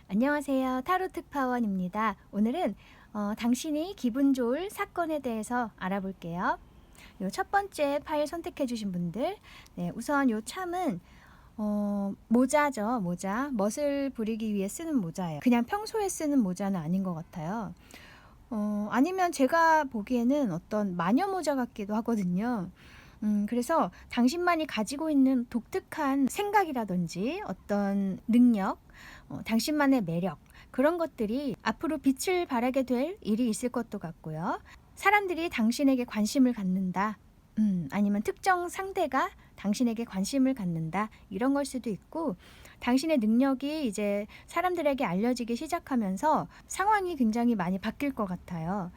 안녕하세요. 타로 특파원입니다. 오늘은 당신이 기분 좋을 사건에 대해서 알아볼게요. 요 첫 번째 파일 선택해 주신 분들, 네, 우선 요 참은 모자죠. 모자. 멋을 부리기 위해 쓰는 모자예요. 그냥 평소에 쓰는 모자는 아닌 것 같아요. 아니면 제가 보기에는 어떤 마녀 모자 같기도 하거든요. 그래서 당신만이 가지고 있는 독특한 생각이라든지 어떤 능력, 당신만의 매력, 그런 것들이 앞으로 빛을 발하게 될 일이 있을 것도 같고요. 사람들이 당신에게 관심을 갖는다. 아니면 특정 상대가 당신에게 관심을 갖는다. 이런 걸 수도 있고, 당신의 능력이 이제 사람들에게 알려지기 시작하면서 상황이 굉장히 많이 바뀔 것 같아요.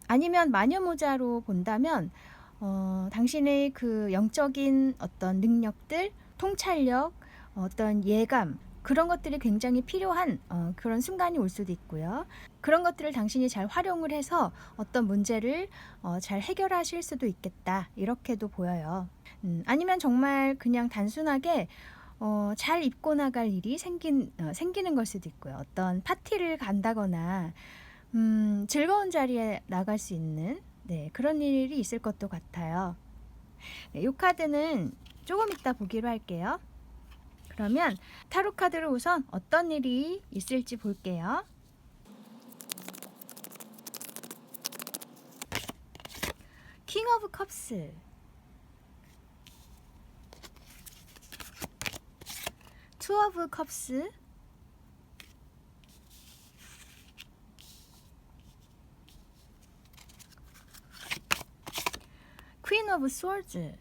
아니면 마녀 모자로 본다면 당신의 그 영적인 어떤 능력들, 통찰력, 어떤 예감, 그런 것들이 굉장히 필요한 그런 순간이 올 수도 있고요. 그런 것들을 당신이 잘 활용을 해서 어떤 문제를 잘 해결하실 수도 있겠다. 이렇게도 보여요. 아니면 정말 그냥 단순하게 잘 입고 나갈 일이 생기는 걸 수도 있고요. 어떤 파티를 간다거나 즐거운 자리에 나갈 수 있는, 네, 그런 일이 있을 것도 같아요. 네, 이 카드는 조금 이따 보기로 할게요. 그러면 타로 카드를 우선 어떤 일이 있을지 볼게요. 킹 오브 컵스, 투 오브 컵스, 퀸 오브 스워드.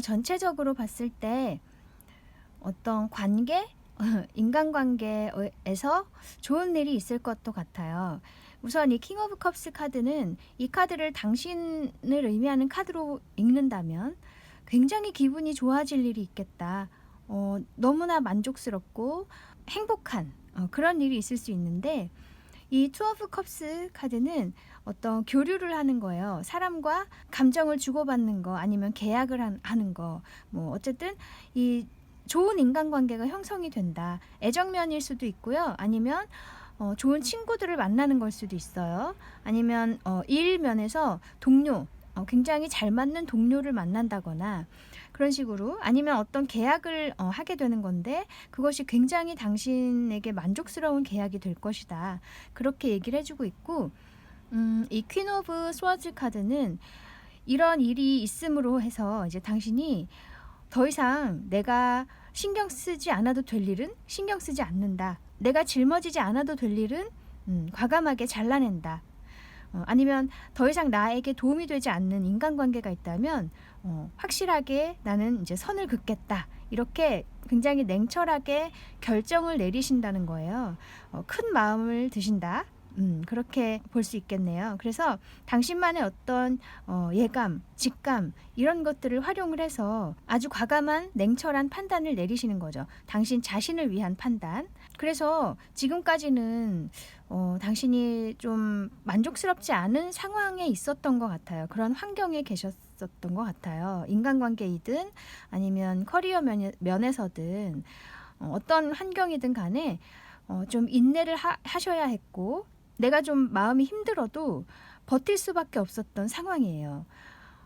전체적으로 봤을 때 어떤 관계, 인간관계에서 좋은 일이 있을 것도 같아요. 우선 이 킹 오브 컵스 카드는 이 카드를 당신을 의미하는 카드로 읽는다면 굉장히 기분이 좋아질 일이 있겠다. 너무나 만족스럽고 행복한 그런 일이 있을 수 있는데, 이 투 오브 컵스 카드는 어떤 교류를 하는 거예요. 사람과 감정을 주고받는 거, 아니면 계약을 하는 거, 뭐 어쨌든 이 좋은 인간관계가 형성이 된다. 애정면일 수도 있고요. 아니면 좋은 친구들을 만나는 걸 수도 있어요. 아니면 일 면에서 동료, 굉장히 잘 맞는 동료를 만난다거나 그런 식으로, 아니면 어떤 계약을 하게 되는 건데 그것이 굉장히 당신에게 만족스러운 계약이 될 것이다. 그렇게 얘기를 해주고 있고, 이 퀸 오브 스워즈 카드는 이런 일이 있음으로 해서 이제 당신이 더 이상 내가 신경 쓰지 않아도 될 일은 신경 쓰지 않는다. 내가 짊어지지 않아도 될 일은 과감하게 잘라낸다. 아니면 더 이상 나에게 도움이 되지 않는 인간관계가 있다면 확실하게 나는 이제 선을 긋겠다. 이렇게 굉장히 냉철하게 결정을 내리신다는 거예요. 큰 마음을 드신다. 그렇게 볼 수 있겠네요. 그래서 당신만의 어떤 예감, 직감, 이런 것들을 활용을 해서 아주 과감한 냉철한 판단을 내리시는 거죠. 당신 자신을 위한 판단. 그래서 지금까지는 당신이 좀 만족스럽지 않은 상황에 있었던 것 같아요. 그런 환경에 계셨었던 것 같아요. 인간관계이든 아니면 커리어 면에서든 어떤 환경이든 간에 좀 인내를 하셔야 했고, 내가 좀 마음이 힘들어도 버틸 수밖에 없었던 상황이에요.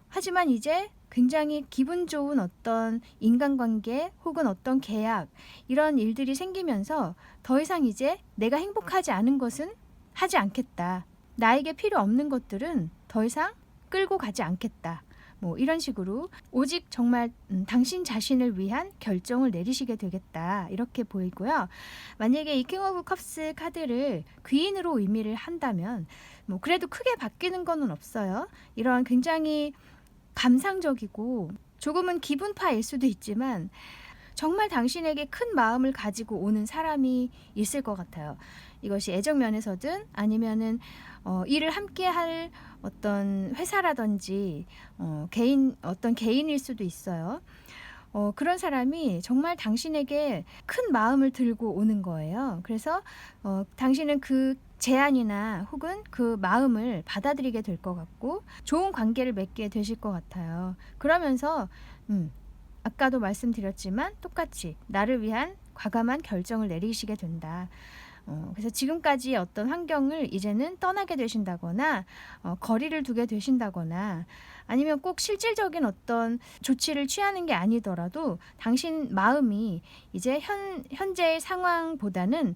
하지만 이제 굉장히 기분 좋은 어떤 인간관계 혹은 어떤 계약, 이런 일들이 생기면서 더 이상 이제 내가 행복하지 않은 것은 하지 않겠다. 나에게 필요 없는 것들은 더 이상 끌고 가지 않겠다. 뭐 이런 식으로 오직 정말 당신 자신을 위한 결정을 내리시게 되겠다. 이렇게 보이고요. 만약에 이 킹 오브 컵스 카드를 귀인으로 의미를 한다면 뭐 그래도 크게 바뀌는 거는 없어요. 이런 굉장히 감상적이고 조금은 기분파일 수도 있지만 정말 당신에게 큰 마음을 가지고 오는 사람이 있을 것 같아요. 이것이 애정 면에서든 아니면은 일을 함께 할 어떤 회사라든지 어떤 개인일 수도 있어요. 그런 사람이 정말 당신에게 큰 마음을 들고 오는 거예요. 그래서 당신은 그 제안이나 혹은 그 마음을 받아들이게 될 것 같고 좋은 관계를 맺게 되실 것 같아요. 그러면서 아까도 말씀드렸지만 똑같이 나를 위한 과감한 결정을 내리시게 된다. 그래서 지금까지 어떤 환경을 이제는 떠나게 되신다거나 거리를 두게 되신다거나 아니면 꼭 실질적인 어떤 조치를 취하는 게 아니더라도 당신 마음이 이제 현재의 상황보다는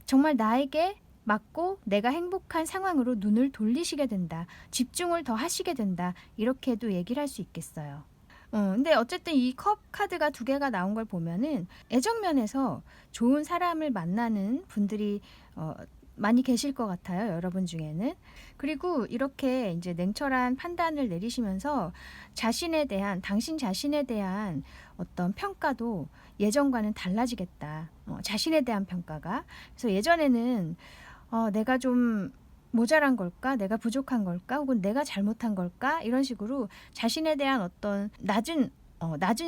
정말 나에게 맞고 내가 행복한 상황으로 눈을 돌리시게 된다. 집중을 더 하시게 된다. 이렇게도 얘기를 할 수 있겠어요. 근데 어쨌든 이 컵 카드가 두 개가 나온 걸 보면은 애정 면에서 좋은 사람을 만나는 분들이 많이 계실 것 같아요. 여러분 중에는. 그리고 이렇게 이제 냉철한 판단을 내리시면서 당신 자신에 대한 어떤 평가도 예전과는 달라지겠다. 자신에 대한 평가가. 그래서 예전에는 내가 좀 모자란 걸까? 내가 부족한 걸까? 혹은 내가 잘못한 걸까? 이런 식으로 자신에 대한 어떤 낮은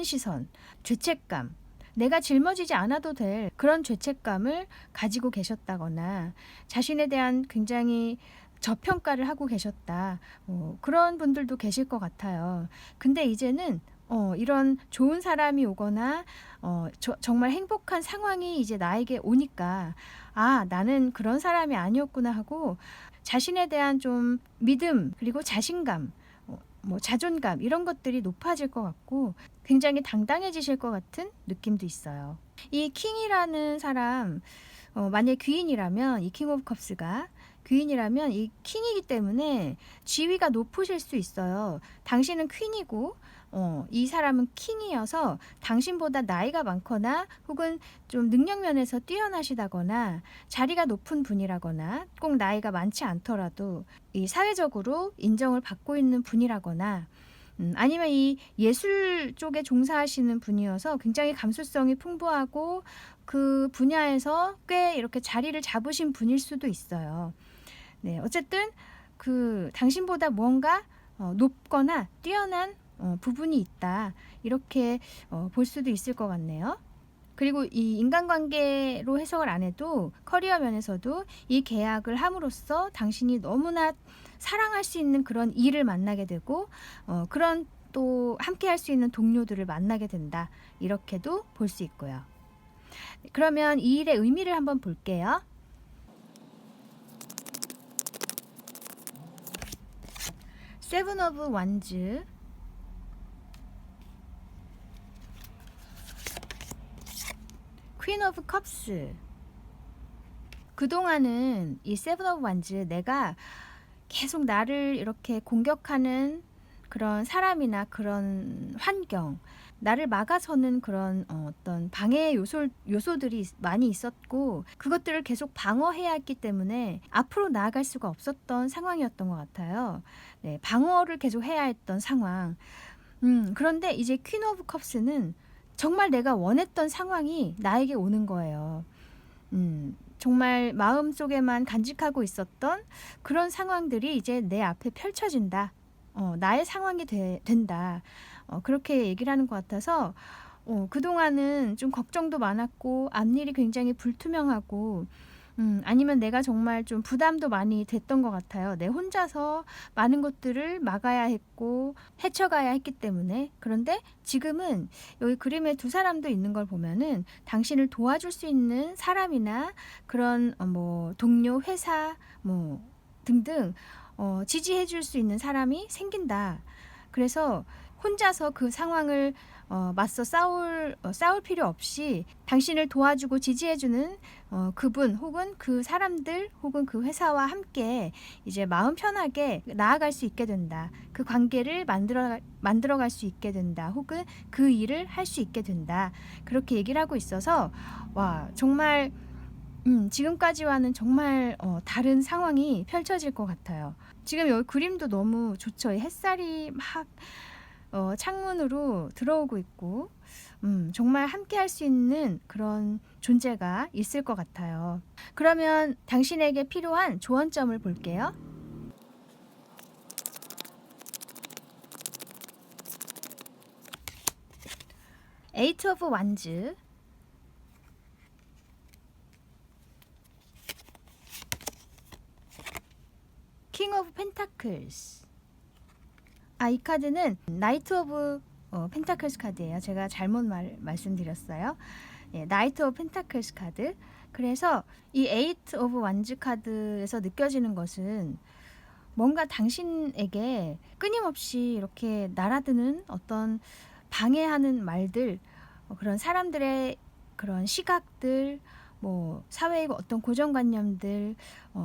시선, 죄책감, 내가 짊어지지 않아도 될 그런 죄책감을 가지고 계셨다거나 자신에 대한 굉장히 저평가를 하고 계셨다. 그런 분들도 계실 것 같아요. 근데 이제는 이런 좋은 사람이 오거나 정말 행복한 상황이 이제 나에게 오니까 나는 그런 사람이 아니었구나 하고 자신에 대한 좀 믿음 그리고 자신감 자존감 이런 것들이 높아질 것 같고 굉장히 당당해지실 것 같은 느낌도 있어요. 이 킹이라는 사람 만약 귀인이라면 이 킹 오브 컵스가 귀인이라면 이 킹이기 때문에 지위가 높으실 수 있어요. 당신은 퀸이고 이 사람은 킹이어서 당신보다 나이가 많거나 혹은 좀 능력 면에서 뛰어나시다거나 자리가 높은 분이라거나 꼭 나이가 많지 않더라도 이 사회적으로 인정을 받고 있는 분이라거나 아니면 이 예술 쪽에 종사하시는 분이어서 굉장히 감수성이 풍부하고 그 분야에서 꽤 이렇게 자리를 잡으신 분일 수도 있어요. 네, 어쨌든 그 당신보다 뭔가 높거나 뛰어난 부분이 있다. 이렇게 볼 수도 있을 것 같네요. 그리고 이 인간관계로 해석을 안 해도 커리어 면에서도 이 계약을 함으로써 당신이 너무나 사랑할 수 있는 그런 일을 만나게 되고 그런 또 함께 할 수 있는 동료들을 만나게 된다. 이렇게도 볼 수 있고요. 그러면 이 일의 의미를 한번 볼게요. 세븐 오브 완즈, 퀸 오브 컵스. 그동안은 이 세븐 오브 완즈 내가 계속 나를 이렇게 공격하는 그런 사람이나 그런 환경, 나를 막아서는 그런 어떤 방해 요소들이 많이 있었고 그것들을 계속 방어해야 했기 때문에 앞으로 나아갈 수가 없었던 상황이었던 것 같아요. 네, 방어를 계속 해야 했던 상황. 그런데 이제 퀸 오브 컵스는 정말 내가 원했던 상황이 나에게 오는 거예요. 정말 마음속에만 간직하고 있었던 그런 상황들이 이제 내 앞에 펼쳐진다. 나의 상황이 된다. 그렇게 얘기를 하는 것 같아서 그동안은 좀 걱정도 많았고 앞일이 굉장히 불투명하고 아니면 내가 정말 좀 부담도 많이 됐던 것 같아요. 내 혼자서 많은 것들을 막아야 했고 헤쳐가야 했기 때문에. 그런데 지금은 여기 그림에 두 사람도 있는 걸 보면은 당신을 도와줄 수 있는 사람이나 그런 동료, 회사 등등 지지해 줄 수 있는 사람이 생긴다. 그래서 혼자서 그 상황을 맞서 싸울 필요 없이 당신을 도와주고 지지해주는 그분 혹은 그 사람들 혹은 그 회사와 함께 이제 마음 편하게 나아갈 수 있게 된다. 그 관계를 만들어갈 수 있게 된다. 혹은 그 일을 할 수 있게 된다. 그렇게 얘기를 하고 있어서 와 정말 지금까지와는 정말 다른 상황이 펼쳐질 것 같아요. 지금 여기 그림도 너무 좋죠. 햇살이 막 창문으로 들어오고 있고, 정말 함께 할 수 있는 그런 존재가 있을 것 같아요. 그러면 당신에게 필요한 조언점을 볼게요. 에이트 오브 완즈, 킹 오브 펜타클스. 이 카드는 나이트 오브 펜타클스 카드예요. 제가 잘못 말씀드렸어요. 예, 나이트 오브 펜타클스 카드. 그래서 이 에이트 오브 완즈 카드에서 느껴지는 것은 뭔가 당신에게 끊임없이 이렇게 날아드는 어떤 방해하는 말들, 그런 사람들의 그런 시각들, 뭐 사회의 어떤 고정관념들,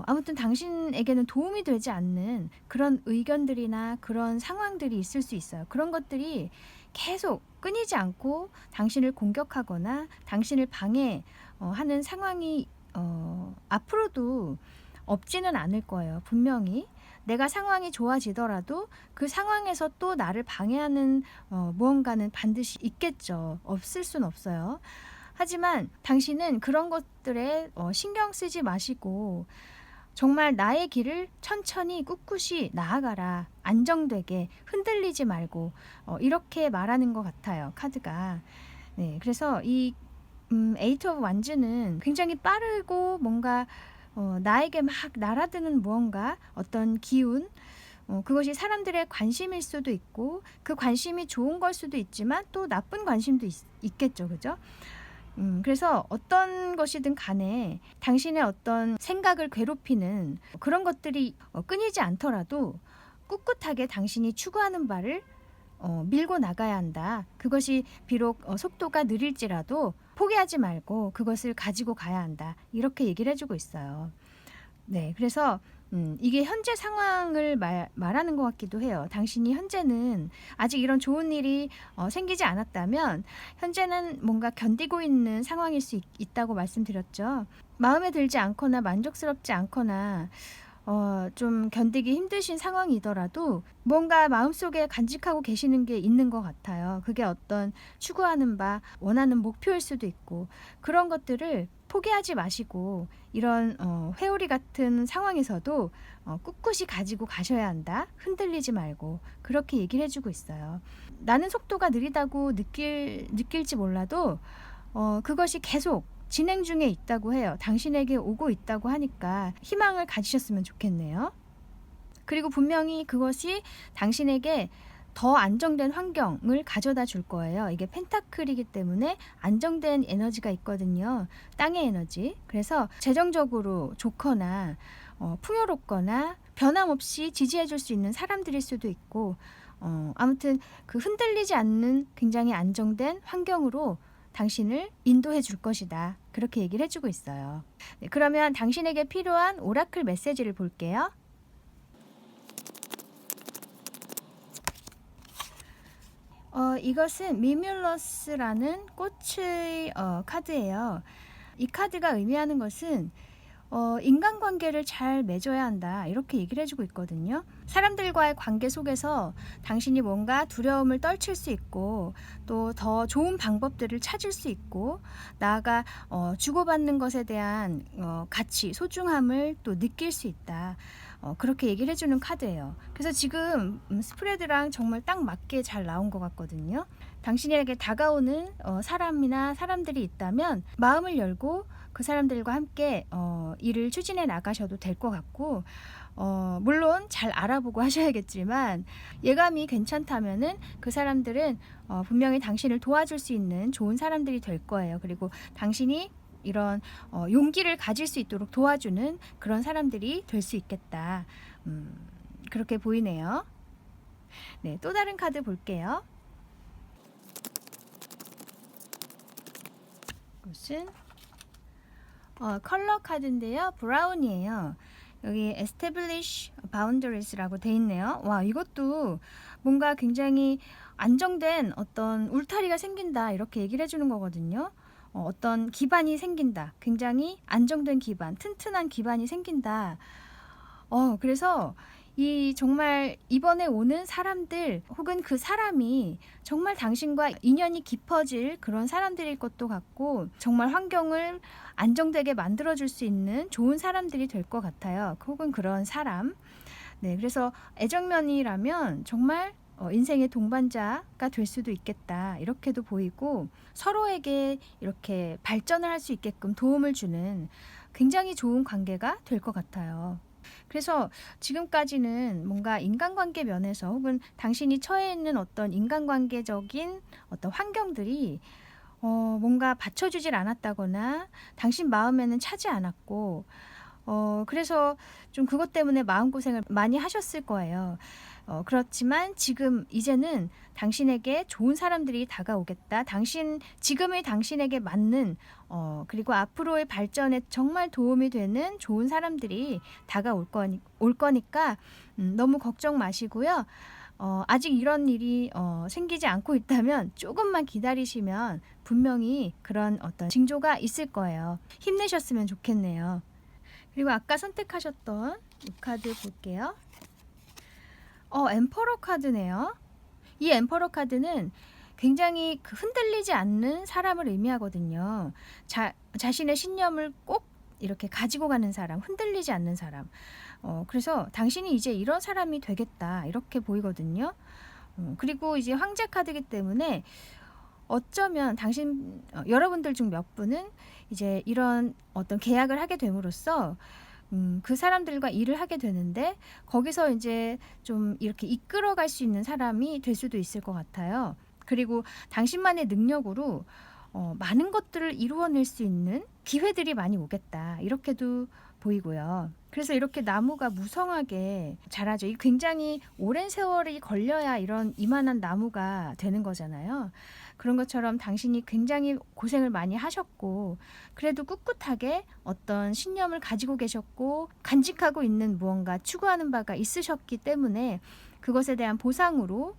아무튼 당신에게는 도움이 되지 않는 그런 의견들이나 그런 상황들이 있을 수 있어요. 그런 것들이 계속 끊이지 않고 당신을 공격하거나 당신을 방해하는 상황이 앞으로도 없지는 않을 거예요. 분명히 내가 상황이 좋아지더라도 그 상황에서 또 나를 방해하는 무언가는 반드시 있겠죠. 없을 순 없어요. 하지만 당신은 그런 것들에 신경 쓰지 마시고 정말 나의 길을 천천히 꿋꿋이 나아가라. 안정되게 흔들리지 말고 이렇게 말하는 것 같아요. 카드가. 네, 그래서 이 에이트 오브 완즈는 굉장히 빠르고 뭔가 나에게 막 날아드는 무언가, 어떤 기운, 그것이 사람들의 관심일 수도 있고 그 관심이 좋은 걸 수도 있지만 또 나쁜 관심도 있겠죠. 그죠? 그래서 어떤 것이든 간에 당신의 어떤 생각을 괴롭히는 그런 것들이 끊이지 않더라도 꿋꿋하게 당신이 추구하는 바를 밀고 나가야 한다. 그것이 비록 속도가 느릴지라도 포기하지 말고 그것을 가지고 가야 한다. 이렇게 얘기를 해주고 있어요. 네, 그래서 이게 현재 상황을 말하는 것 같기도 해요. 당신이 현재는 아직 이런 좋은 일이 생기지 않았다면 현재는 뭔가 견디고 있는 상황일 수 있다고 말씀드렸죠. 마음에 들지 않거나 만족스럽지 않거나 좀 견디기 힘드신 상황이더라도 뭔가 마음속에 간직하고 계시는 게 있는 것 같아요. 그게 어떤 추구하는 바, 원하는 목표일 수도 있고 그런 것들을 포기하지 마시고 이런 회오리 같은 상황에서도 꿋꿋이 가지고 가셔야 한다. 흔들리지 말고 그렇게 얘기를 해주고 있어요. 나는 속도가 느리다고 느낄지 몰라도 그것이 계속 진행 중에 있다고 해요. 당신에게 오고 있다고 하니까 희망을 가지셨으면 좋겠네요. 그리고 분명히 그것이 당신에게 더 안정된 환경을 가져다 줄 거예요. 이게 펜타클이기 때문에 안정된 에너지가 있거든요. 땅의 에너지. 그래서 재정적으로 좋거나 풍요롭거나 변함없이 지지해 줄 수 있는 사람들일 수도 있고 아무튼 그 흔들리지 않는 굉장히 안정된 환경으로 당신을 인도해 줄 것이다. 그렇게 얘기를 해주고 있어요. 네, 그러면 당신에게 필요한 오라클 메시지를 볼게요. 이것은 미뮬러스라는 꽃의 카드예요. 이 카드가 의미하는 것은 인간관계를 잘 맺어야 한다. 이렇게 얘기를 해주고 있거든요. 사람들과의 관계 속에서 당신이 뭔가 두려움을 떨칠 수 있고 또 더 좋은 방법들을 찾을 수 있고 나아가 주고받는 것에 대한 가치, 소중함을 또 느낄 수 있다. 그렇게 얘기를 해주는 카드예요. 그래서 지금 스프레드랑 정말 딱 맞게 잘 나온 것 같거든요. 당신에게 다가오는 사람이나 사람들이 있다면 마음을 열고 그 사람들과 함께 일을 추진해 나가셔도 될 것 같고 물론 잘 알아보고 하셔야겠지만 예감이 괜찮다면은 그 사람들은 분명히 당신을 도와줄 수 있는 좋은 사람들이 될 거예요. 그리고 당신이 이런 용기를 가질 수 있도록 도와주는 그런 사람들이 될 수 있겠다. 그렇게 보이네요. 네, 또 다른 카드 볼게요. 이것은 컬러 카드인데요. 브라운이에요. 여기 establish boundaries라고 돼 있네요. 와, 이것도 뭔가 굉장히 안정된 어떤 울타리가 생긴다. 이렇게 얘기를 해주는 거거든요. 어떤 기반이 생긴다. 굉장히 안정된 기반, 튼튼한 기반이 생긴다. 그래서 이 정말 이번에 오는 사람들 혹은 그 사람이 정말 당신과 인연이 깊어질 그런 사람들일 것도 같고 정말 환경을 안정되게 만들어줄 수 있는 좋은 사람들이 될 것 같아요. 혹은 그런 사람. 네, 그래서 애정면이라면 정말 인생의 동반자가 될 수도 있겠다. 이렇게도 보이고 서로에게 이렇게 발전을 할 수 있게끔 도움을 주는 굉장히 좋은 관계가 될 것 같아요. 그래서 지금까지는 뭔가 인간관계 면에서 혹은 당신이 처해 있는 어떤 인간관계적인 어떤 환경들이 뭔가 받쳐주질 않았다거나 당신 마음에는 차지 않았고 그래서 좀 그것 때문에 마음고생을 많이 하셨을 거예요. 그렇지만 지금 이제는 당신에게 좋은 사람들이 다가오겠다. 지금의 당신에게 맞는, 그리고 앞으로의 발전에 정말 도움이 되는 좋은 사람들이 올 거니까, 너무 걱정 마시고요. 아직 이런 일이 생기지 않고 있다면 조금만 기다리시면 분명히 그런 어떤 징조가 있을 거예요. 힘내셨으면 좋겠네요. 그리고 아까 선택하셨던 이 카드 볼게요. 엠퍼러 카드네요. 이 엠퍼러 카드는 굉장히 흔들리지 않는 사람을 의미하거든요. 자신의 신념을 꼭 이렇게 가지고 가는 사람, 흔들리지 않는 사람. 그래서 당신이 이제 이런 사람이 되겠다, 이렇게 보이거든요. 그리고 이제 황제 카드이기 때문에 어쩌면 여러분들 중 몇 분은 이제 이런 어떤 계약을 하게 됨으로써 그 사람들과 일을 하게 되는데 거기서 이제 좀 이렇게 이끌어갈 수 있는 사람이 될 수도 있을 것 같아요. 그리고 당신만의 능력으로 많은 것들을 이루어낼 수 있는 기회들이 많이 오겠다. 이렇게도 보이고요. 그래서 이렇게 나무가 무성하게 자라죠. 이 굉장히 오랜 세월이 걸려야 이만한 나무가 되는 거잖아요. 그런 것처럼 당신이 굉장히 고생을 많이 하셨고 그래도 꿋꿋하게 어떤 신념을 가지고 계셨고 간직하고 있는 무언가 추구하는 바가 있으셨기 때문에 그것에 대한 보상으로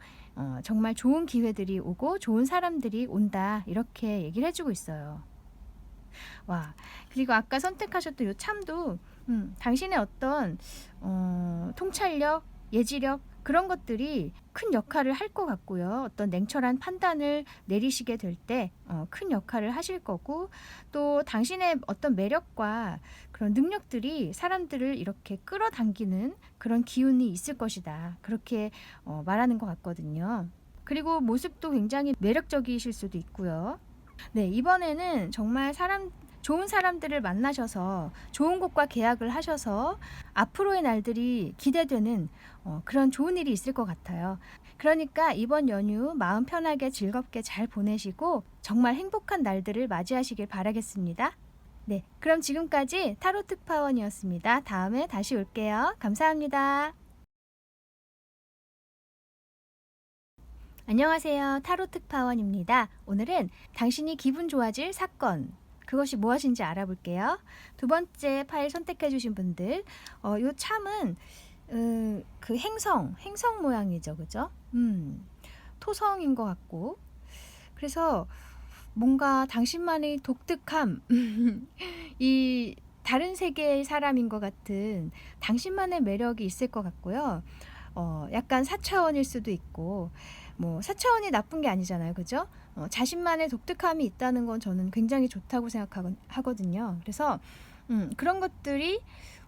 정말 좋은 기회들이 오고 좋은 사람들이 온다, 이렇게 얘기를 해주고 있어요. 와, 그리고 아까 선택하셨던 요 참도 당신의 어떤 통찰력, 예지력, 그런 것들이 큰 역할을 할 것 같고요. 어떤 냉철한 판단을 내리시게 될 때 큰 역할을 하실 거고, 또 당신의 어떤 매력과 그런 능력들이 사람들을 이렇게 끌어당기는 그런 기운이 있을 것이다. 그렇게 말하는 것 같거든요. 그리고 모습도 굉장히 매력적이실 수도 있고요. 네, 이번에는 정말 좋은 사람들을 만나셔서 좋은 곳과 계약을 하셔서 앞으로의 날들이 기대되는 그런 좋은 일이 있을 것 같아요. 그러니까 이번 연휴 마음 편하게 즐겁게 잘 보내시고 정말 행복한 날들을 맞이하시길 바라겠습니다. 네, 그럼 지금까지 타로 특파원이었습니다. 다음에 다시 올게요. 감사합니다. 안녕하세요. 타로 특파원입니다. 오늘은 당신이 기분 좋아질 사건, 그것이 무엇인지 알아볼게요. 두 번째 파일 선택해 주신 분들, 요 참은 그 행성 모양이죠. 그죠? 토성인 것 같고. 그래서 뭔가 당신만의 독특함, 이 다른 세계의 사람인 것 같은 당신만의 매력이 있을 것 같고요. 약간 4차원일 수도 있고, 뭐 4차원이 나쁜 게 아니잖아요. 그죠? 자신만의 독특함이 있다는 건 저는 굉장히 좋다고 생각하거든요. 그래서 그런 것들이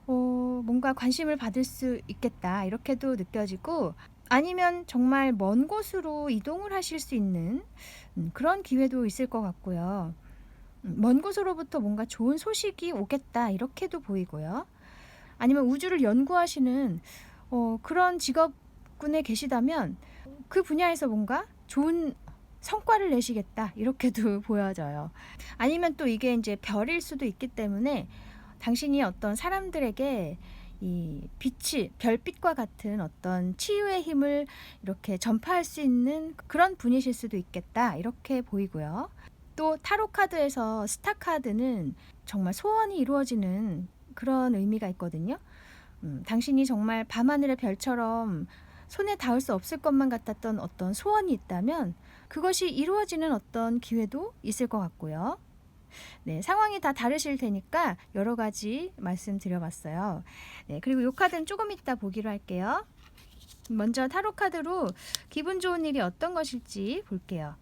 뭔가 관심을 받을 수 있겠다, 이렇게도 느껴지고, 아니면 정말 먼 곳으로 이동을 하실 수 있는 그런 기회도 있을 것 같고요. 먼 곳으로부터 뭔가 좋은 소식이 오겠다, 이렇게도 보이고요. 아니면 우주를 연구하시는 그런 직업군에 계시다면 그 분야에서 뭔가 좋은 성과를 내시겠다, 이렇게도 보여져요. 아니면 또 이게 이제 별일 수도 있기 때문에 당신이 어떤 사람들에게 이 별빛과 같은 어떤 치유의 힘을 이렇게 전파할 수 있는 그런 분이실 수도 있겠다, 이렇게 보이고요. 또 타로 카드에서 스타 카드는 정말 소원이 이루어지는 그런 의미가 있거든요. 당신이 정말 밤하늘의 별처럼 손에 닿을 수 없을 것만 같았던 어떤 소원이 있다면 그것이 이루어지는 어떤 기회도 있을 것 같고요. 네, 상황이 다 다르실 테니까 여러 가지 말씀드려봤어요. 네, 그리고 이 카드는 조금 이따 보기로 할게요. 먼저 타로 카드로 기분 좋은 일이 어떤 것일지 볼게요.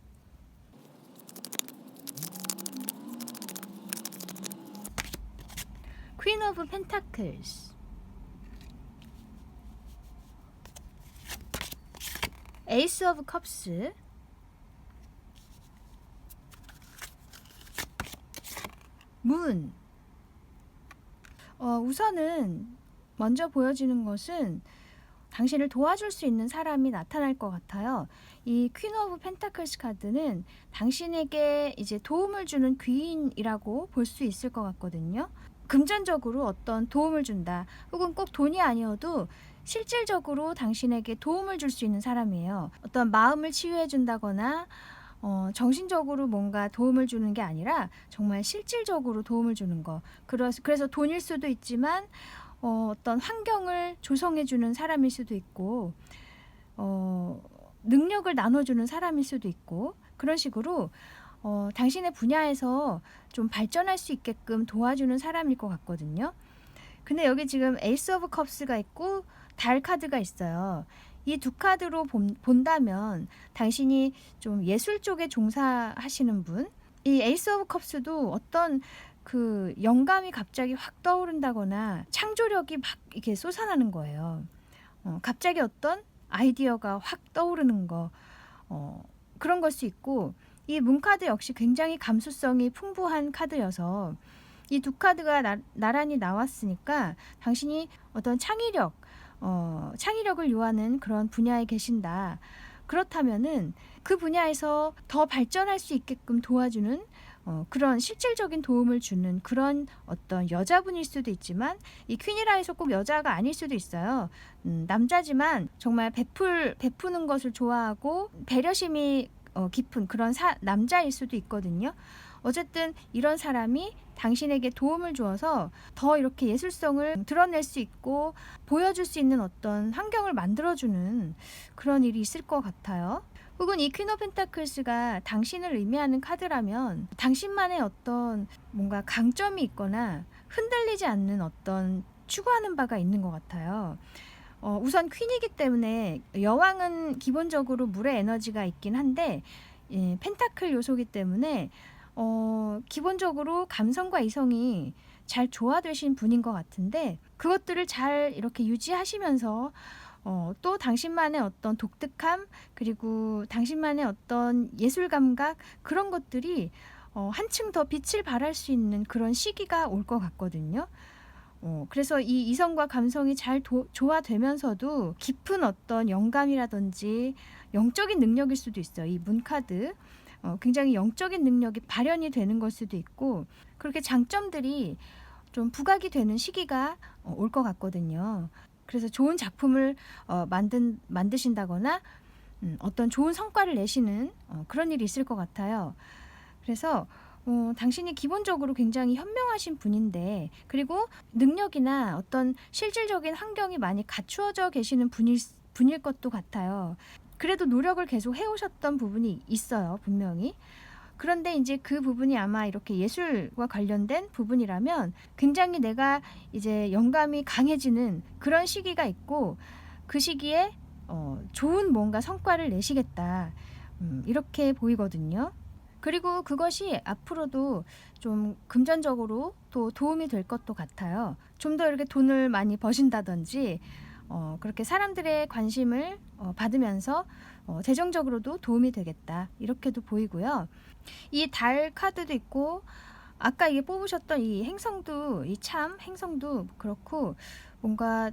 퀸 오브 펜타클스, 에이스 오브 컵스, 문. 우선은 먼저 보여지는 것은 당신을 도와줄 수 있는 사람이 나타날 것 같아요. 이 퀸 오브 펜타클스 카드는 당신에게 이제 도움을 주는 귀인이라고 볼 수 있을 것 같거든요. 금전적으로 어떤 도움을 준다. 혹은 꼭 돈이 아니어도 실질적으로 당신에게 도움을 줄 수 있는 사람이에요. 어떤 마음을 치유해 준다거나 정신적으로 뭔가 도움을 주는 게 아니라 정말 실질적으로 도움을 주는 거. 그래서 돈일 수도 있지만 어떤 환경을 조성해 주는 사람일 수도 있고 능력을 나눠주는 사람일 수도 있고 그런 식으로 당신의 분야에서 좀 발전할 수 있게끔 도와주는 사람일 것 같거든요. 근데 여기 지금 에이스 오브 컵스가 있고 달 카드가 있어요. 이 두 카드로 본다면 당신이 좀 예술 쪽에 종사하시는 분, 이 에이스 오브 컵스도 어떤 그 영감이 갑자기 확 떠오른다거나 창조력이 막 이렇게 솟아나는 거예요. 갑자기 어떤 아이디어가 확 떠오르는 거, 그런 걸 수 있고, 이 문카드 역시 굉장히 감수성이 풍부한 카드여서 이 두 카드가 나란히 나왔으니까 당신이 어떤 창의력을 요하는 그런 분야에 계신다. 그렇다면은 그 분야에서 더 발전할 수 있게끔 도와주는 그런 실질적인 도움을 주는 그런 어떤 여자분일 수도 있지만 이 퀸이라 해서 꼭 여자가 아닐 수도 있어요. 남자지만 정말 베푸는 것을 좋아하고 배려심이 깊은 그런 남자일 수도 있거든요. 어쨌든 이런 사람이 당신에게 도움을 주어서 더 이렇게 예술성을 드러낼 수 있고 보여줄 수 있는 어떤 환경을 만들어주는 그런 일이 있을 것 같아요. 혹은 이 퀸 오브 펜타클스가 당신을 의미하는 카드라면 당신만의 어떤 뭔가 강점이 있거나 흔들리지 않는 어떤 추구하는 바가 있는 것 같아요. 우선 퀸이기 때문에 여왕은 기본적으로 물의 에너지가 있긴 한데 펜타클 요소이기 때문에 기본적으로 감성과 이성이 잘 조화되신 분인 것 같은데 그것들을 잘 이렇게 유지하시면서 또 당신만의 어떤 독특함 그리고 당신만의 어떤 예술 감각 그런 것들이 한층 더 빛을 발할 수 있는 그런 시기가 올 것 같거든요. 그래서 이 이성과 감성이 잘 조화되면서도 깊은 어떤 영감이라든지 영적인 능력일 수도 있어요. 이 문카드. 굉장히 영적인 능력이 발현이 되는 걸 수도 있고 그렇게 장점들이 좀 부각이 되는 시기가 올 것 같거든요. 그래서 좋은 작품을 만드신다거나 어떤 좋은 성과를 내시는 그런 일이 있을 것 같아요. 그래서 당신이 기본적으로 굉장히 현명하신 분인데 그리고 능력이나 어떤 실질적인 환경이 많이 갖추어져 계시는 분일 것도 같아요. 그래도 노력을 계속 해오셨던 부분이 있어요, 분명히. 그런데 이제 그 부분이 아마 이렇게 예술과 관련된 부분이라면 굉장히 내가 이제 영감이 강해지는 그런 시기가 있고 그 시기에 좋은 뭔가 성과를 내시겠다. 이렇게 보이거든요. 그리고 그것이 앞으로도 좀 금전적으로 또 도움이 될 것도 같아요. 좀 더 이렇게 돈을 많이 버신다든지 그렇게 사람들의 관심을 받으면서 재정적으로도 도움이 되겠다 이렇게도 보이고요. 이 달 카드도 있고 아까 이게 뽑으셨던 이 행성도 행성도 그렇고 뭔가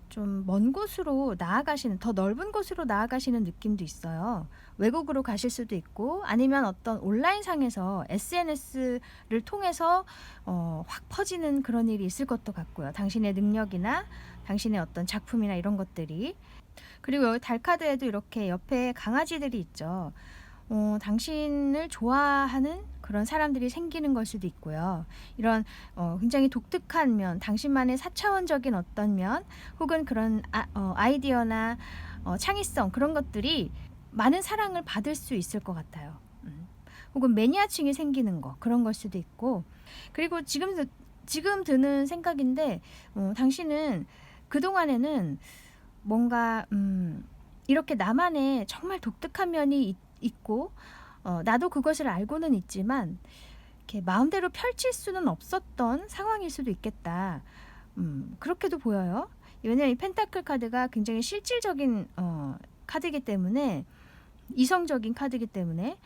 좀 먼 곳으로 나아가시는 더 넓은 곳으로 나아가시는 느낌도 있어요. 외국으로 가실 수도 있고 아니면 어떤 온라인상에서 SNS를 통해서 확 퍼지는 그런 일이 있을 것도 같고요. 당신의 능력이나 당신의 어떤 작품이나 이런 것들이 그리고 여기 달 카드에도 이렇게 옆에 강아지들이 있죠. 당신을 좋아하는 그런 사람들이 생기는 걸 수도 있고요. 이런 굉장히 독특한 면, 당신만의 4차원적인 어떤 면, 혹은 그런 아이디어나 창의성 그런 것들이 많은 사랑을 받을 수 있을 것 같아요. 혹은 매니아층이 생기는 거, 그런 걸 수도 있고. 그리고 지금 드는 생각인데, 당신은 그동안에는 뭔가 이렇게 나만의 정말 독특한 면이 있고, 나도 그것을 알고는 있지만 이렇게 마음대로 펼칠 수는 없었던 상황일 수도 있겠다. 그렇게도 보여요. 왜냐면 이 펜타클 카드가 굉장히 실질적인 카드이기 때문에, 이성적인 카드이기 때문에,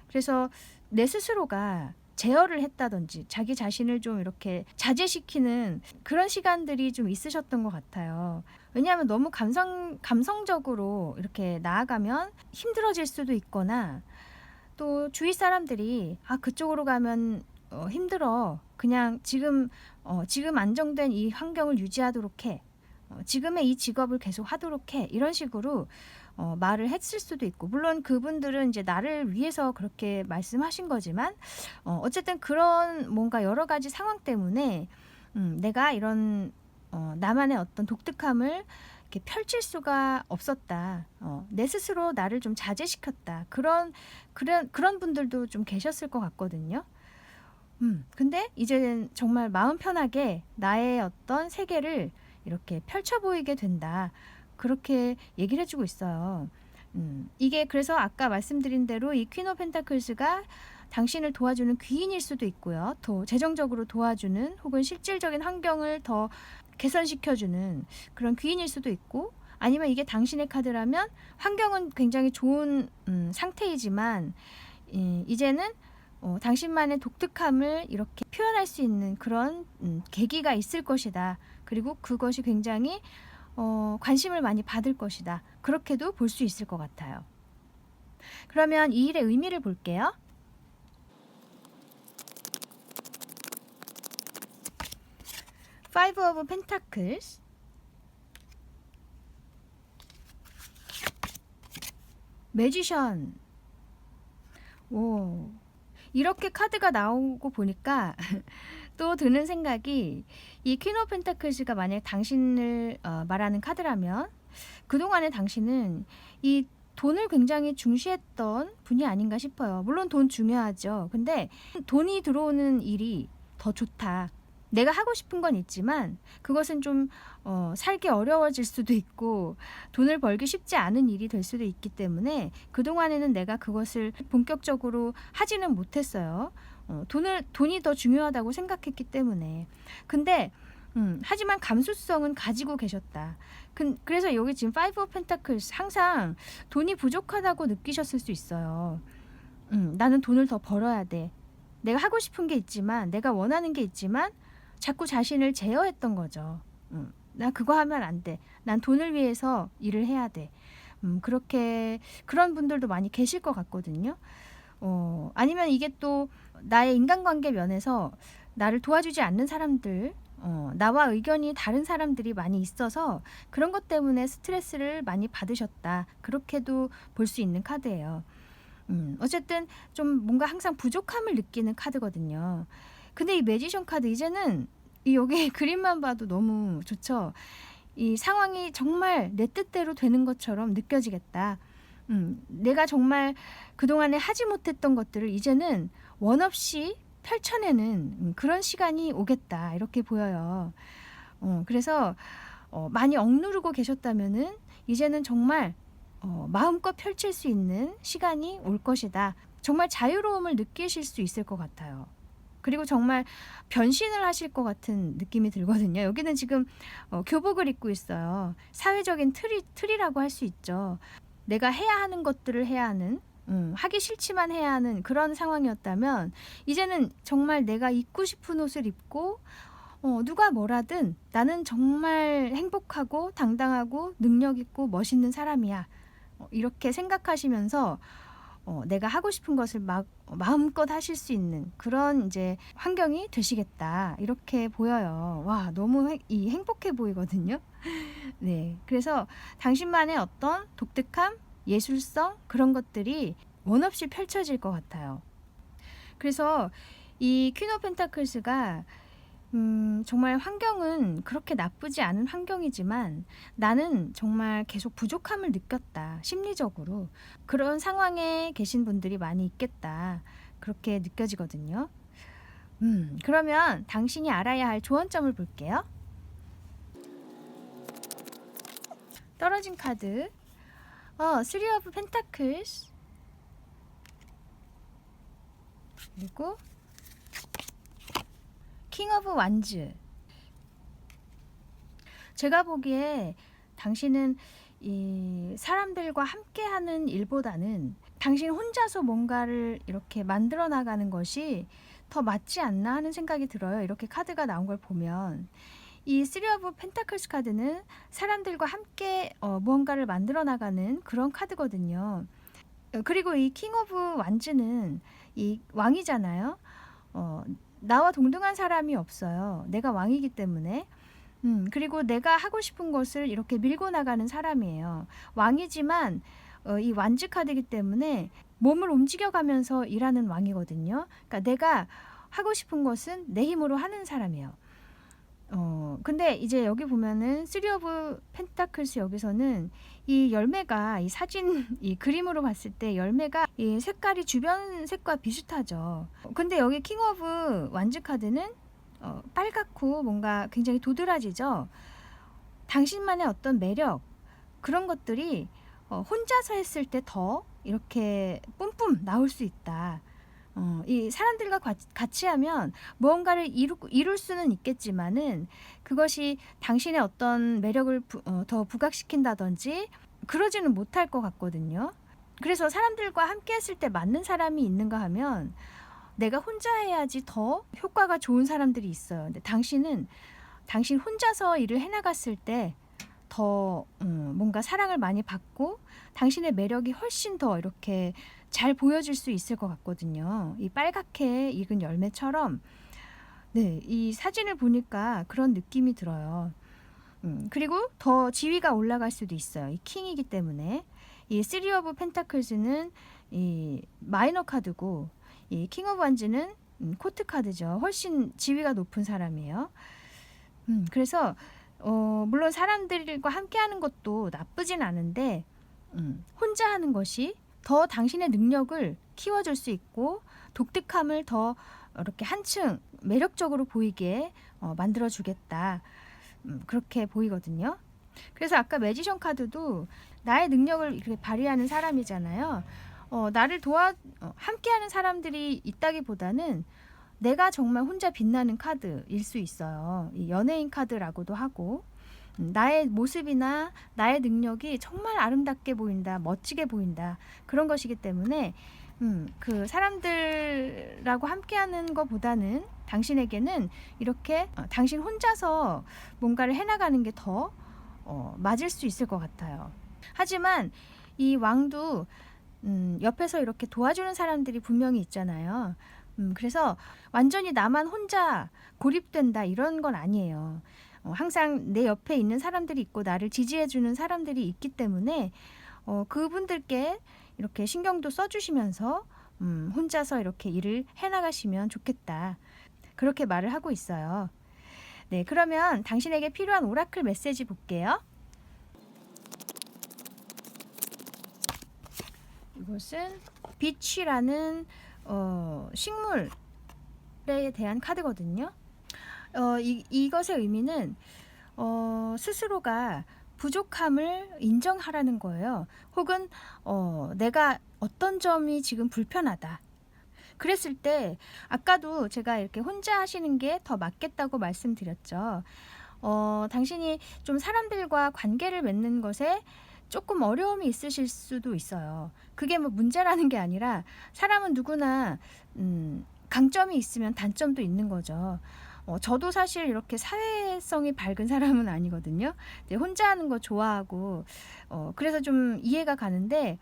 그래서 내 스스로가 제어를 했다든지 자기 자신을 좀 이렇게 자제시키는 그런 시간들이 좀 있으셨던 것 같아요. 왜냐하면 너무 감성적으로 이렇게 나아가면 힘들어질 수도 있거나, 또 주위 사람들이 그쪽으로 가면 힘들어, 그냥 지금 안정된 이 환경을 유지하도록 해, 지금의 이 직업을 계속 하도록 해, 이런 식으로 말을 했을 수도 있고, 물론 그분들은 이제 나를 위해서 그렇게 말씀하신 거지만, 어쨌든 그런 뭔가 여러 가지 상황 때문에 내가 이런 나만의 어떤 독특함을 이렇게 펼칠 수가 없었다. 내 스스로 나를 좀 자제시켰다. 그런 분들도 좀 계셨을 것 같거든요. 근데 이제는 정말 마음 편하게 나의 어떤 세계를 이렇게 펼쳐 보이게 된다. 그렇게 얘기를 해주고 있어요. 이게 그래서 아까 말씀드린 대로 이 퀸 오브 펜타클스가 당신을 도와주는 귀인일 수도 있고요. 또 재정적으로 도와주는, 혹은 실질적인 환경을 더 개선시켜주는 그런 귀인일 수도 있고, 아니면 이게 당신의 카드라면 환경은 굉장히 좋은 상태이지만, 이제는 당신만의 독특함을 이렇게 표현할 수 있는 그런 계기가 있을 것이다. 그리고 그것이 굉장히 관심을 많이 받을 것이다. 그렇게도 볼 수 있을 것 같아요. 그러면 이 일의 의미를 볼게요. Five of Pentacles, 매지션. 오, 이렇게 카드가 나오고 보니까 또 드는 생각이, 이 퀸 오브 펜타클스가 만약 당신을 말하는 카드라면, 그동안에 당신은 이 돈을 굉장히 중시했던 분이 아닌가 싶어요. 물론 돈 중요하죠. 근데 돈이 들어오는 일이 더 좋다. 내가 하고 싶은 건 있지만 그것은 좀 살기 어려워질 수도 있고, 돈을 벌기 쉽지 않은 일이 될 수도 있기 때문에 그동안에는 내가 그것을 본격적으로 하지는 못했어요. 돈이 더 중요하다고 생각했기 때문에. 근데 하지만 감수성은 가지고 계셨다. 그래서 여기 지금 Five of Pentacles, 항상 돈이 부족하다고 느끼셨을 수 있어요. 나는 돈을 더 벌어야 돼. 내가 하고 싶은 게 있지만, 내가 원하는 게 있지만 자꾸 자신을 제어했던 거죠. 나 그거 하면 안 돼. 난 돈을 위해서 일을 해야 돼. 그런 분들도 많이 계실 것 같거든요. 아니면 이게 또 나의 인간관계 면에서 나를 도와주지 않는 사람들, 나와 의견이 다른 사람들이 많이 있어서 그런 것 때문에 스트레스를 많이 받으셨다. 그렇게도 볼 수 있는 카드예요. 어쨌든 좀 뭔가 항상 부족함을 느끼는 카드거든요. 근데 이 매지션 카드, 이제는 여기 그림만 봐도 너무 좋죠. 이 상황이 정말 내 뜻대로 되는 것처럼 느껴지겠다. 내가 정말 그동안에 하지 못했던 것들을 이제는 원 없이 펼쳐내는 그런 시간이 오겠다. 이렇게 보여요. 그래서 많이 억누르고 계셨다면은 이제는 정말 마음껏 펼칠 수 있는 시간이 올 것이다. 정말 자유로움을 느끼실 수 있을 것 같아요. 그리고 정말 변신을 하실 것 같은 느낌이 들거든요. 여기는 지금 교복을 입고 있어요. 사회적인 틀이라고 할 수 있죠. 내가 해야 하는 것들을 해야 하는, 하기 싫지만 해야 하는 그런 상황이었다면, 이제는 정말 내가 입고 싶은 옷을 입고 누가 뭐라든 나는 정말 행복하고 당당하고 능력 있고 멋있는 사람이야. 이렇게 생각하시면서 내가 하고 싶은 것을 마음껏 하실 수 있는 그런 이제 환경이 되시겠다. 이렇게 보여요. 와, 너무 행복해 보이거든요. 네, 그래서 당신만의 어떤 독특함, 예술성, 그런 것들이 원 없이 펼쳐질 것 같아요. 그래서 이 퀸 오브 펜타클스가 정말 환경은 그렇게 나쁘지 않은 환경이지만 나는 정말 계속 부족함을 느꼈다. 심리적으로. 그런 상황에 계신 분들이 많이 있겠다. 그렇게 느껴지거든요. 그러면 당신이 알아야 할 조언점을 볼게요. 떨어진 카드, Three of Pentacles, 그리고 King of Wands. 제가 보기에 당신은 이 사람들과 함께하는 일보다는 당신 혼자서 뭔가를 이렇게 만들어 나가는 것이 더 맞지 않나 하는 생각이 들어요. 이렇게 카드가 나온 걸 보면. 이 Three of Pentacles 카드는 사람들과 함께 무언가를 만들어 나가는 그런 카드거든요. 그리고 이 King of Wands는 이 왕이잖아요. 나와 동등한 사람이 없어요. 내가 왕이기 때문에. 그리고 내가 하고 싶은 것을 이렇게 밀고 나가는 사람이에요. 왕이지만 이 완즈 카드이기 때문에 몸을 움직여가면서 일하는 왕이거든요. 그러니까 내가 하고 싶은 것은 내 힘으로 하는 사람이에요. 근데 이제 여기 보면은 쓰리 오브 펜타클스 여기서는 이 열매가 이 사진 이 그림으로 봤을 때 열매가 이 색깔이 주변 색과 비슷하죠. 근데 여기 킹 오브 완즈 카드는 빨갛고 뭔가 굉장히 도드라지죠. 당신만의 어떤 매력 그런 것들이 혼자서 했을 때 더 이렇게 뿜뿜 나올 수 있다. 이 사람들과 같이 하면 무언가를 이룰 수는 있겠지만은 그것이 당신의 어떤 매력을 더 부각시킨다든지 그러지는 못할 것 같거든요. 그래서 사람들과 함께 했을 때 맞는 사람이 있는가 하면 내가 혼자 해야지 더 효과가 좋은 사람들이 있어요. 근데 당신 혼자서 일을 해나갔을 때 더 뭔가 사랑을 많이 받고 당신의 매력이 훨씬 더 이렇게 잘 보여질 수 있을 것 같거든요. 이 빨갛게 익은 열매처럼 네, 이 사진을 보니까 그런 느낌이 들어요. 그리고 더 지위가 올라갈 수도 있어요. 이 킹이기 때문에 이 쓰리 오브 펜타클스는 이 마이너 카드고 이 킹 오브 완즈는 코트 카드죠. 훨씬 지위가 높은 사람이에요. 그래서 물론 사람들과 함께 하는 것도 나쁘진 않은데 혼자 하는 것이 더 당신의 능력을 키워줄 수 있고 독특함을 더 이렇게 한층 매력적으로 보이게 만들어주겠다. 그렇게 보이거든요. 그래서 아까 매지션 카드도 나의 능력을 이렇게 발휘하는 사람이잖아요. 나를 함께하는 사람들이 있다기보다는 내가 정말 혼자 빛나는 카드일 수 있어요. 이 연예인 카드라고도 하고 나의 모습이나 나의 능력이 정말 아름답게 보인다, 멋지게 보인다 그런 것이기 때문에 그 사람들하고 함께하는 것보다는 당신에게는 이렇게 당신 혼자서 뭔가를 해나가는 게 더 맞을 수 있을 것 같아요. 하지만 이 왕도 옆에서 이렇게 도와주는 사람들이 분명히 있잖아요. 그래서 완전히 나만 혼자 고립된다 이런 건 아니에요. 항상 내 옆에 있는 사람들이 있고 나를 지지해주는 사람들이 있기 때문에 그분들께 이렇게 신경도 써주시면서 혼자서 이렇게 일을 해나가시면 좋겠다. 그렇게 말을 하고 있어요. 네, 그러면 당신에게 필요한 오라클 메시지 볼게요. 이것은 빛이라는 식물에 대한 카드거든요. 이것의 의미는 스스로가 부족함을 인정하라는 거예요. 혹은 내가 어떤 점이 지금 불편하다. 그랬을 때 아까도 제가 이렇게 혼자 하시는 게 더 맞겠다고 말씀드렸죠. 당신이 좀 사람들과 관계를 맺는 것에 조금 어려움이 있으실 수도 있어요. 그게 뭐 문제라는 게 아니라 사람은 누구나 강점이 있으면 단점도 있는 거죠. 저도 사실 이렇게 사회성이 밝은 사람은 아니거든요. 혼자 하는 거 좋아하고 그래서 좀 이해가 가는데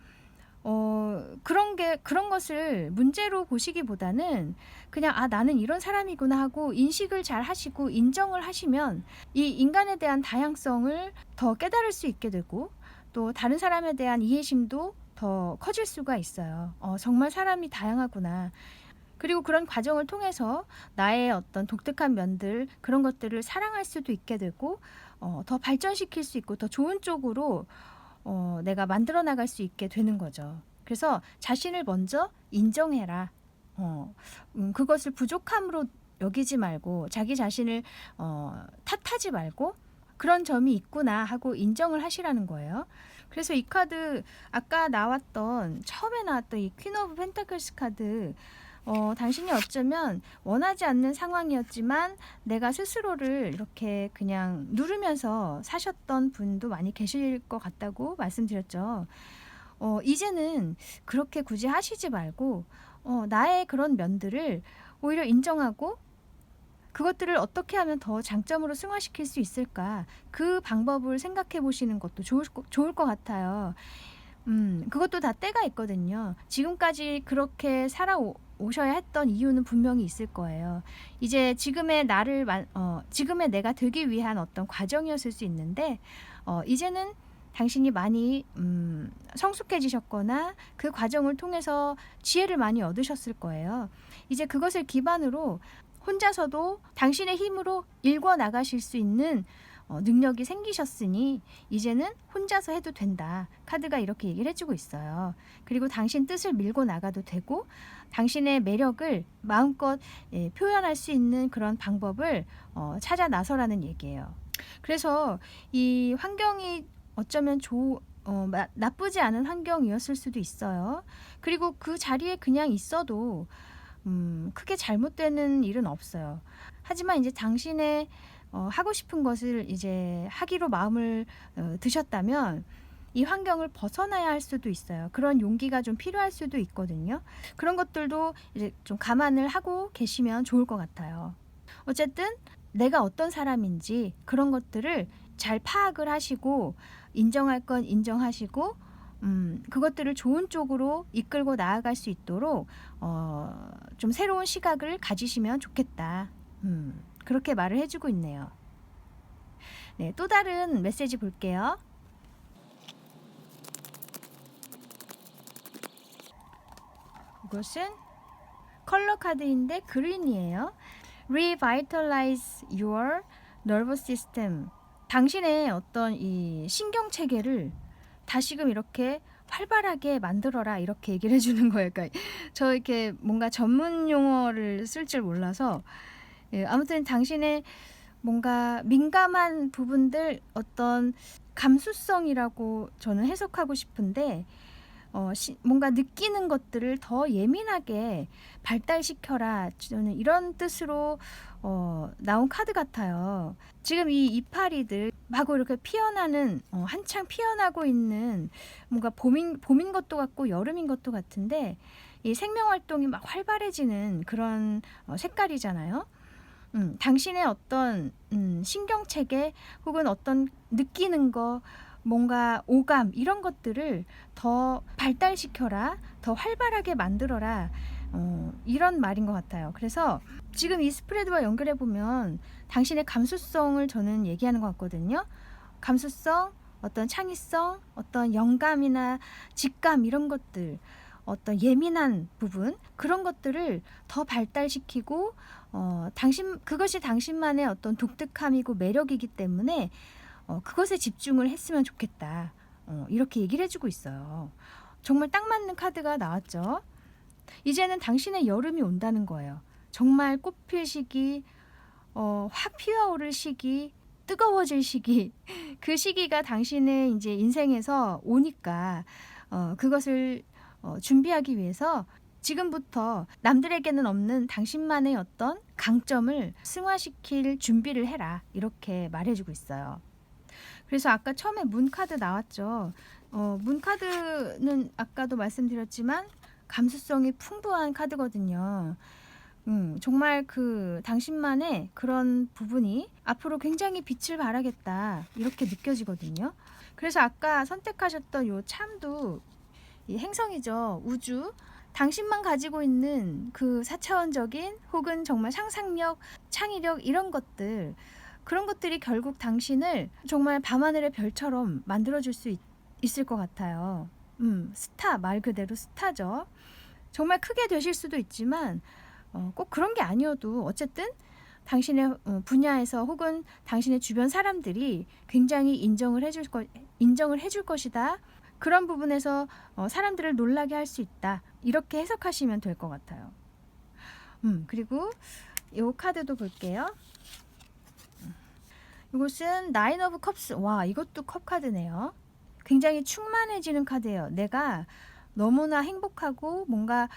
그런 것을 문제로 보시기보다는 그냥 나는 이런 사람이구나 하고 인식을 잘 하시고 인정을 하시면 이 인간에 대한 다양성을 더 깨달을 수 있게 되고 또 다른 사람에 대한 이해심도 더 커질 수가 있어요. 정말 사람이 다양하구나. 그리고 그런 과정을 통해서 나의 어떤 독특한 면들 그런 것들을 사랑할 수도 있게 되고 더 발전시킬 수 있고 더 좋은 쪽으로 내가 만들어 나갈 수 있게 되는 거죠. 그래서 자신을 먼저 인정해라. 그것을 부족함으로 여기지 말고 자기 자신을 탓하지 말고 그런 점이 있구나 하고 인정을 하시라는 거예요. 그래서 이 카드 아까 나왔던 처음에 나왔던 이 퀸 오브 펜타클스 카드 당신이 어쩌면 원하지 않는 상황이었지만 내가 스스로를 이렇게 그냥 누르면서 사셨던 분도 많이 계실 것 같다고 말씀드렸죠. 이제는 그렇게 굳이 하시지 말고 나의 그런 면들을 오히려 인정하고 그것들을 어떻게 하면 더 장점으로 승화시킬 수 있을까? 그 방법을 생각해 보시는 것도 좋을 것 같아요. 그것도 다 때가 있거든요. 지금까지 그렇게 살아오셔야 했던 이유는 분명히 있을 거예요. 이제 지금의 지금의 내가 되기 위한 어떤 과정이었을 수 있는데, 이제는 당신이 많이 성숙해지셨거나 그 과정을 통해서 지혜를 많이 얻으셨을 거예요. 이제 그것을 기반으로 혼자서도 당신의 힘으로 일궈 나가실 수 있는 능력이 생기셨으니 이제는 혼자서 해도 된다. 카드가 이렇게 얘기를 해주고 있어요. 그리고 당신 뜻을 밀고 나가도 되고 당신의 매력을 마음껏 표현할 수 있는 그런 방법을 찾아 나서라는 얘기예요. 그래서 이 환경이 어쩌면 나쁘지 않은 환경이었을 수도 있어요. 그리고 그 자리에 그냥 있어도 크게 잘못되는 일은 없어요. 하지만 이제 당신의 하고 싶은 것을 이제 하기로 마음을 드셨다면 이 환경을 벗어나야 할 수도 있어요. 그런 용기가 좀 필요할 수도 있거든요. 그런 것들도 이제 좀 감안을 하고 계시면 좋을 것 같아요. 어쨌든 내가 어떤 사람인지 그런 것들을 잘 파악을 하시고 인정할 건 인정하시고 그것들을 좋은 쪽으로 이끌고 나아갈 수 있도록 좀 새로운 시각을 가지시면 좋겠다. 그렇게 말을 해주고 있네요. 네, 또 다른 메시지 볼게요. 이것은 컬러 카드인데 그린이에요. Revitalize your nervous system. 당신의 어떤 이 신경 체계를 다시금 이렇게 활발하게 만들어라 이렇게 얘기를 해주는 거예요. 그러니까 저 이렇게 뭔가 전문 용어를 쓸 줄 몰라서 아무튼 당신의 뭔가 민감한 부분들 어떤 감수성이라고 저는 해석하고 싶은데 뭔가 느끼는 것들을 더 예민하게 발달시켜라. 저는 이런 뜻으로 나온 카드 같아요. 지금 이 이파리들 마구 이렇게 피어나는 한창 피어나고 있는 뭔가 봄인 것도 같고 여름인 것도 같은데 이 생명 활동이 막 활발해지는 그런 색깔이잖아요. 당신의 어떤 신경체계 혹은 어떤 느끼는 거 뭔가 오감 이런 것들을 더 발달시켜라, 더 활발하게 만들어라 이런 말인 것 같아요. 그래서 지금 이 스프레드와 연결해 보면 당신의 감수성을 저는 얘기하는 것 같거든요. 감수성, 어떤 창의성, 어떤 영감이나 직감 이런 것들, 어떤 예민한 부분 그런 것들을 더 발달시키고 그것이 당신만의 어떤 독특함이고 매력이기 때문에 그것에 집중을 했으면 좋겠다. 이렇게 얘기를 해주고 있어요. 정말 딱 맞는 카드가 나왔죠. 이제는 당신의 여름이 온다는 거예요. 정말 꽃필 시기, 확 피어오를 시기, 뜨거워질 시기, 그 시기가 당신의 이제 인생에서 오니까 그것을 준비하기 위해서 지금부터 남들에게는 없는 당신만의 어떤 강점을 승화시킬 준비를 해라. 이렇게 말해주고 있어요. 그래서 아까 처음에 문 카드 나왔죠. 문 카드는 아까도 말씀드렸지만 감수성이 풍부한 카드거든요. 정말 그 당신만의 그런 부분이 앞으로 굉장히 빛을 발하겠다 이렇게 느껴지거든요. 그래서 아까 선택하셨던 요 참도 이 행성이죠. 우주. 당신만 가지고 있는 그 4차원적인 혹은 정말 상상력, 창의력 이런 것들 그런 것들이 결국 당신을 정말 밤하늘의 별처럼 만들어줄 수 있을 것 같아요. 스타, 말 그대로 스타죠. 정말 크게 되실 수도 있지만 꼭 그런 게 아니어도 어쨌든 당신의 분야에서 혹은 당신의 주변 사람들이 굉장히 인정을 해줄 것이다. 그런 부분에서 사람들을 놀라게 할 수 있다. 이렇게 해석하시면 될 것 같아요. 그리고 요 카드도 볼게요. 이것은 나인 오브 컵스. 와, 이것도 컵 카드네요. 굉장히 충만해지는 카드예요. 내가 너무나 행복하고 뭔가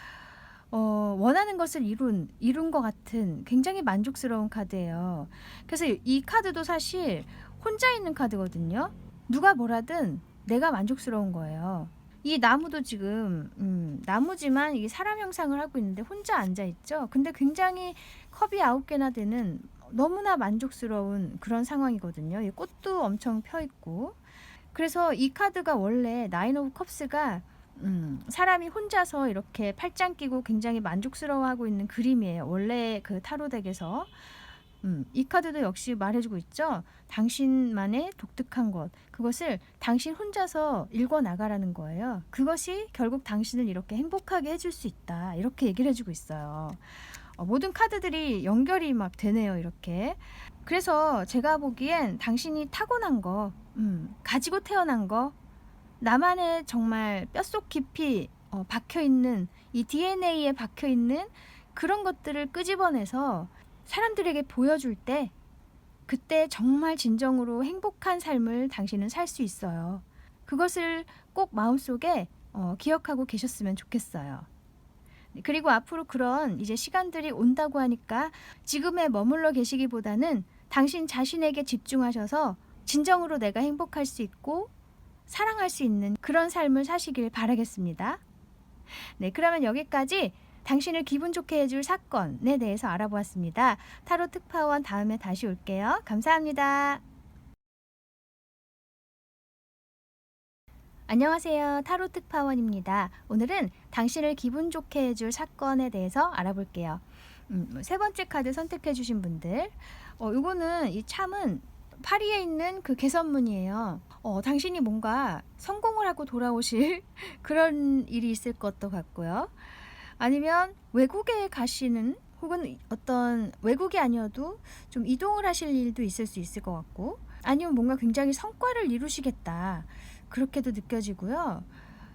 원하는 것을 이룬 것 같은 굉장히 만족스러운 카드예요. 그래서 이 카드도 사실 혼자 있는 카드거든요. 누가 뭐라든 내가 만족스러운 거예요. 이 나무도 지금 나무지만 이게 사람 형상을 하고 있는데 혼자 앉아 있죠. 근데 굉장히 컵이 9개나 되는 너무나 만족스러운 그런 상황이거든요. 이 꽃도 엄청 펴 있고. 그래서 이 카드가 원래 나인 오브 컵스가 사람이 혼자서 이렇게 팔짱 끼고 굉장히 만족스러워하고 있는 그림이에요. 원래 그 타로 덱에서. 이 카드도 역시 말해주고 있죠. 당신만의 독특한 것, 그것을 당신 혼자서 읽어나가라는 거예요. 그것이 결국 당신을 이렇게 행복하게 해줄 수 있다. 이렇게 얘기를 해주고 있어요. 모든 카드들이 연결이 막 되네요. 이렇게. 그래서 제가 보기엔 당신이 타고난 거, 가지고 태어난 거, 나만의 정말 뼛속 깊이 박혀있는 이 DNA에 박혀있는 그런 것들을 끄집어내서 사람들에게 보여줄 때 그때 정말 진정으로 행복한 삶을 당신은 살 수 있어요. 그것을 꼭 마음속에 기억하고 계셨으면 좋겠어요. 그리고 앞으로 그런 이제 시간들이 온다고 하니까 지금에 머물러 계시기보다는 당신 자신에게 집중하셔서 진정으로 내가 행복할 수 있고 사랑할 수 있는 그런 삶을 사시길 바라겠습니다. 네, 그러면 여기까지 당신을 기분 좋게 해줄 사건에 대해서 알아보았습니다. 타로 특파원 다음에 다시 올게요. 감사합니다. 안녕하세요. 타로 특파원입니다. 오늘은 당신을 기분 좋게 해줄 사건에 대해서 알아볼게요. 세 번째 카드 선택해 주신 분들, 이거는 이 참은 파리에 있는 그 개선문이에요. 당신이 뭔가 성공을 하고 돌아오실 그런 일이 있을 것도 같고요. 아니면 외국에 가시는 혹은 어떤 외국이 아니어도 좀 이동을 하실 일도 있을 수 있을 것 같고, 아니면 뭔가 굉장히 성과를 이루시겠다. 그렇게도 느껴지고요.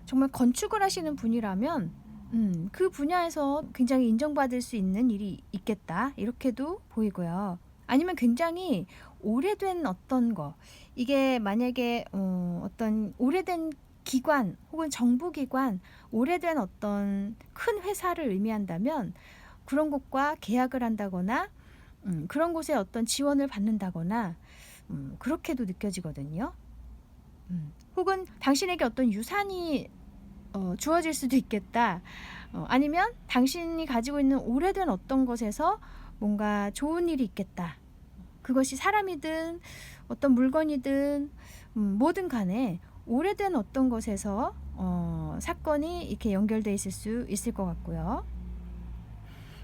정말 건축을 하시는 분이라면 그 분야에서 굉장히 인정받을 수 있는 일이 있겠다. 이렇게도 보이고요. 아니면 굉장히 오래된 어떤 거, 이게 만약에 어떤 오래된 기관 혹은 정부기관, 오래된 어떤 큰 회사를 의미한다면 그런 곳과 계약을 한다거나 그런 곳에 어떤 지원을 받는다거나 그렇게도 느껴지거든요. 혹은 당신에게 어떤 유산이 주어질 수도 있겠다. 아니면 당신이 가지고 있는 오래된 어떤 것에서 뭔가 좋은 일이 있겠다. 그것이 사람이든 어떤 물건이든 뭐든 간에 오래된 어떤 것에서 사건이 이렇게 연결되어 있을 수 있을 것 같고요.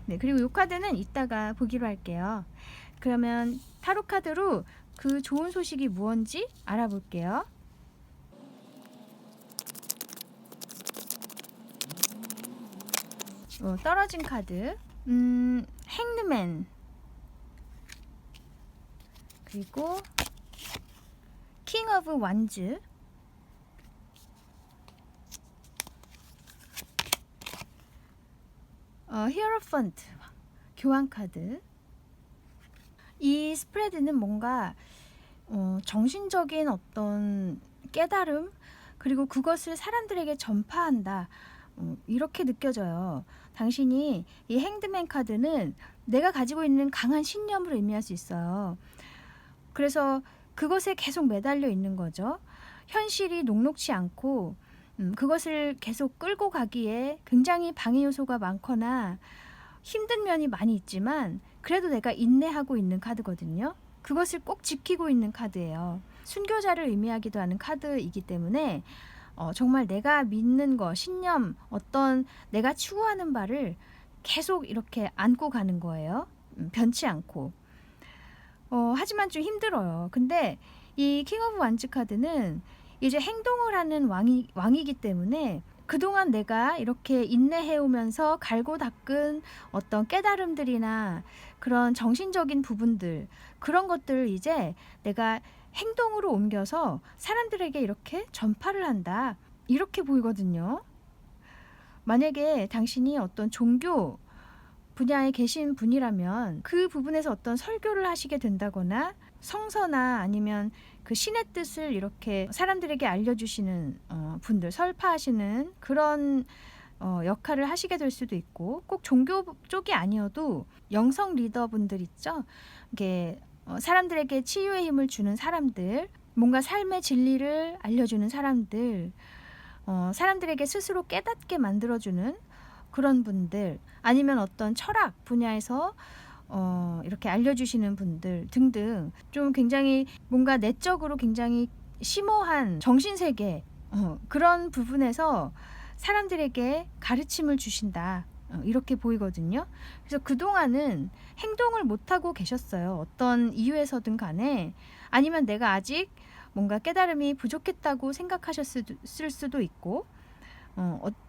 네, 그리고 이 카드는 이따가 보기로 할게요. 그러면 타로 카드로 그 좋은 소식이 무언지 알아볼게요. 떨어진 카드, 행드맨, 그리고 킹 오브 완즈, 히어로펀트, 교환 카드. 이 스프레드는 뭔가 정신적인 어떤 깨달음, 그리고 그것을 사람들에게 전파한다. 이렇게 느껴져요. 당신이 이 행드맨 카드는 내가 가지고 있는 강한 신념을 의미할 수 있어요. 그래서 그것에 계속 매달려 있는 거죠. 현실이 녹록치 않고 그것을 계속 끌고 가기에 굉장히 방해 요소가 많거나 힘든 면이 많이 있지만 그래도 내가 인내하고 있는 카드거든요. 그것을 꼭 지키고 있는 카드예요. 순교자를 의미하기도 하는 카드이기 때문에 정말 내가 믿는 거, 신념, 어떤 내가 추구하는 바를 계속 이렇게 안고 가는 거예요. 변치 않고. 하지만 좀 힘들어요. 근데 이 킹 오브 완즈 카드는 이제 행동을 하는 왕이기 때문에 그동안 내가 이렇게 인내해오면서 갈고 닦은 어떤 깨달음들이나 그런 정신적인 부분들, 그런 것들을 이제 내가 행동으로 옮겨서 사람들에게 이렇게 전파를 한다. 이렇게 보이거든요. 만약에 당신이 어떤 종교 분야에 계신 분이라면 그 부분에서 어떤 설교를 하시게 된다거나 성서나 아니면 그 신의 뜻을 이렇게 사람들에게 알려주시는 분들, 설파하시는 그런 역할을 하시게 될 수도 있고, 꼭 종교 쪽이 아니어도 영성 리더분들 있죠. 이게 사람들에게 치유의 힘을 주는 사람들, 뭔가 삶의 진리를 알려주는 사람들, 사람들에게 스스로 깨닫게 만들어주는 그런 분들, 아니면 어떤 철학 분야에서 이렇게 알려주시는 분들 등등, 좀 굉장히 뭔가 내적으로 굉장히 심오한 정신세계 그런 부분에서 사람들에게 가르침을 주신다, 이렇게 보이거든요. 그래서 그동안은 행동을 못하고 계셨어요. 어떤 이유에서든 간에, 아니면 내가 아직 뭔가 깨달음이 부족했다고 생각하셨을 수도 있고,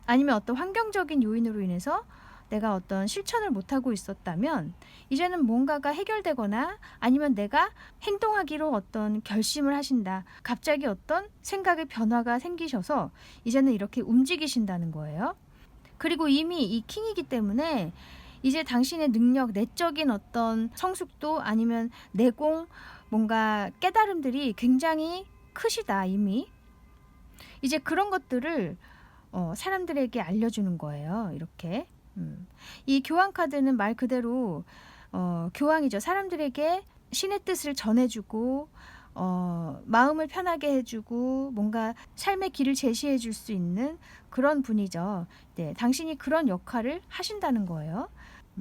아니면 어떤 환경적인 요인으로 인해서 내가 어떤 실천을 못하고 있었다면, 이제는 뭔가가 해결되거나 아니면 내가 행동하기로 어떤 결심을 하신다. 갑자기 어떤 생각의 변화가 생기셔서 이제는 이렇게 움직이신다는 거예요. 그리고 이미 이 킹이기 때문에 이제 당신의 능력, 내적인 어떤 성숙도 아니면 내공, 뭔가 깨달음들이 굉장히 크시다, 이미. 이제 그런 것들을 사람들에게 알려주는 거예요. 이렇게. 이 교황 카드는 말 그대로 교황이죠. 사람들에게 신의 뜻을 전해주고 마음을 편하게 해주고 뭔가 삶의 길을 제시해 줄 수 있는 그런 분이죠. 네, 당신이 그런 역할을 하신다는 거예요.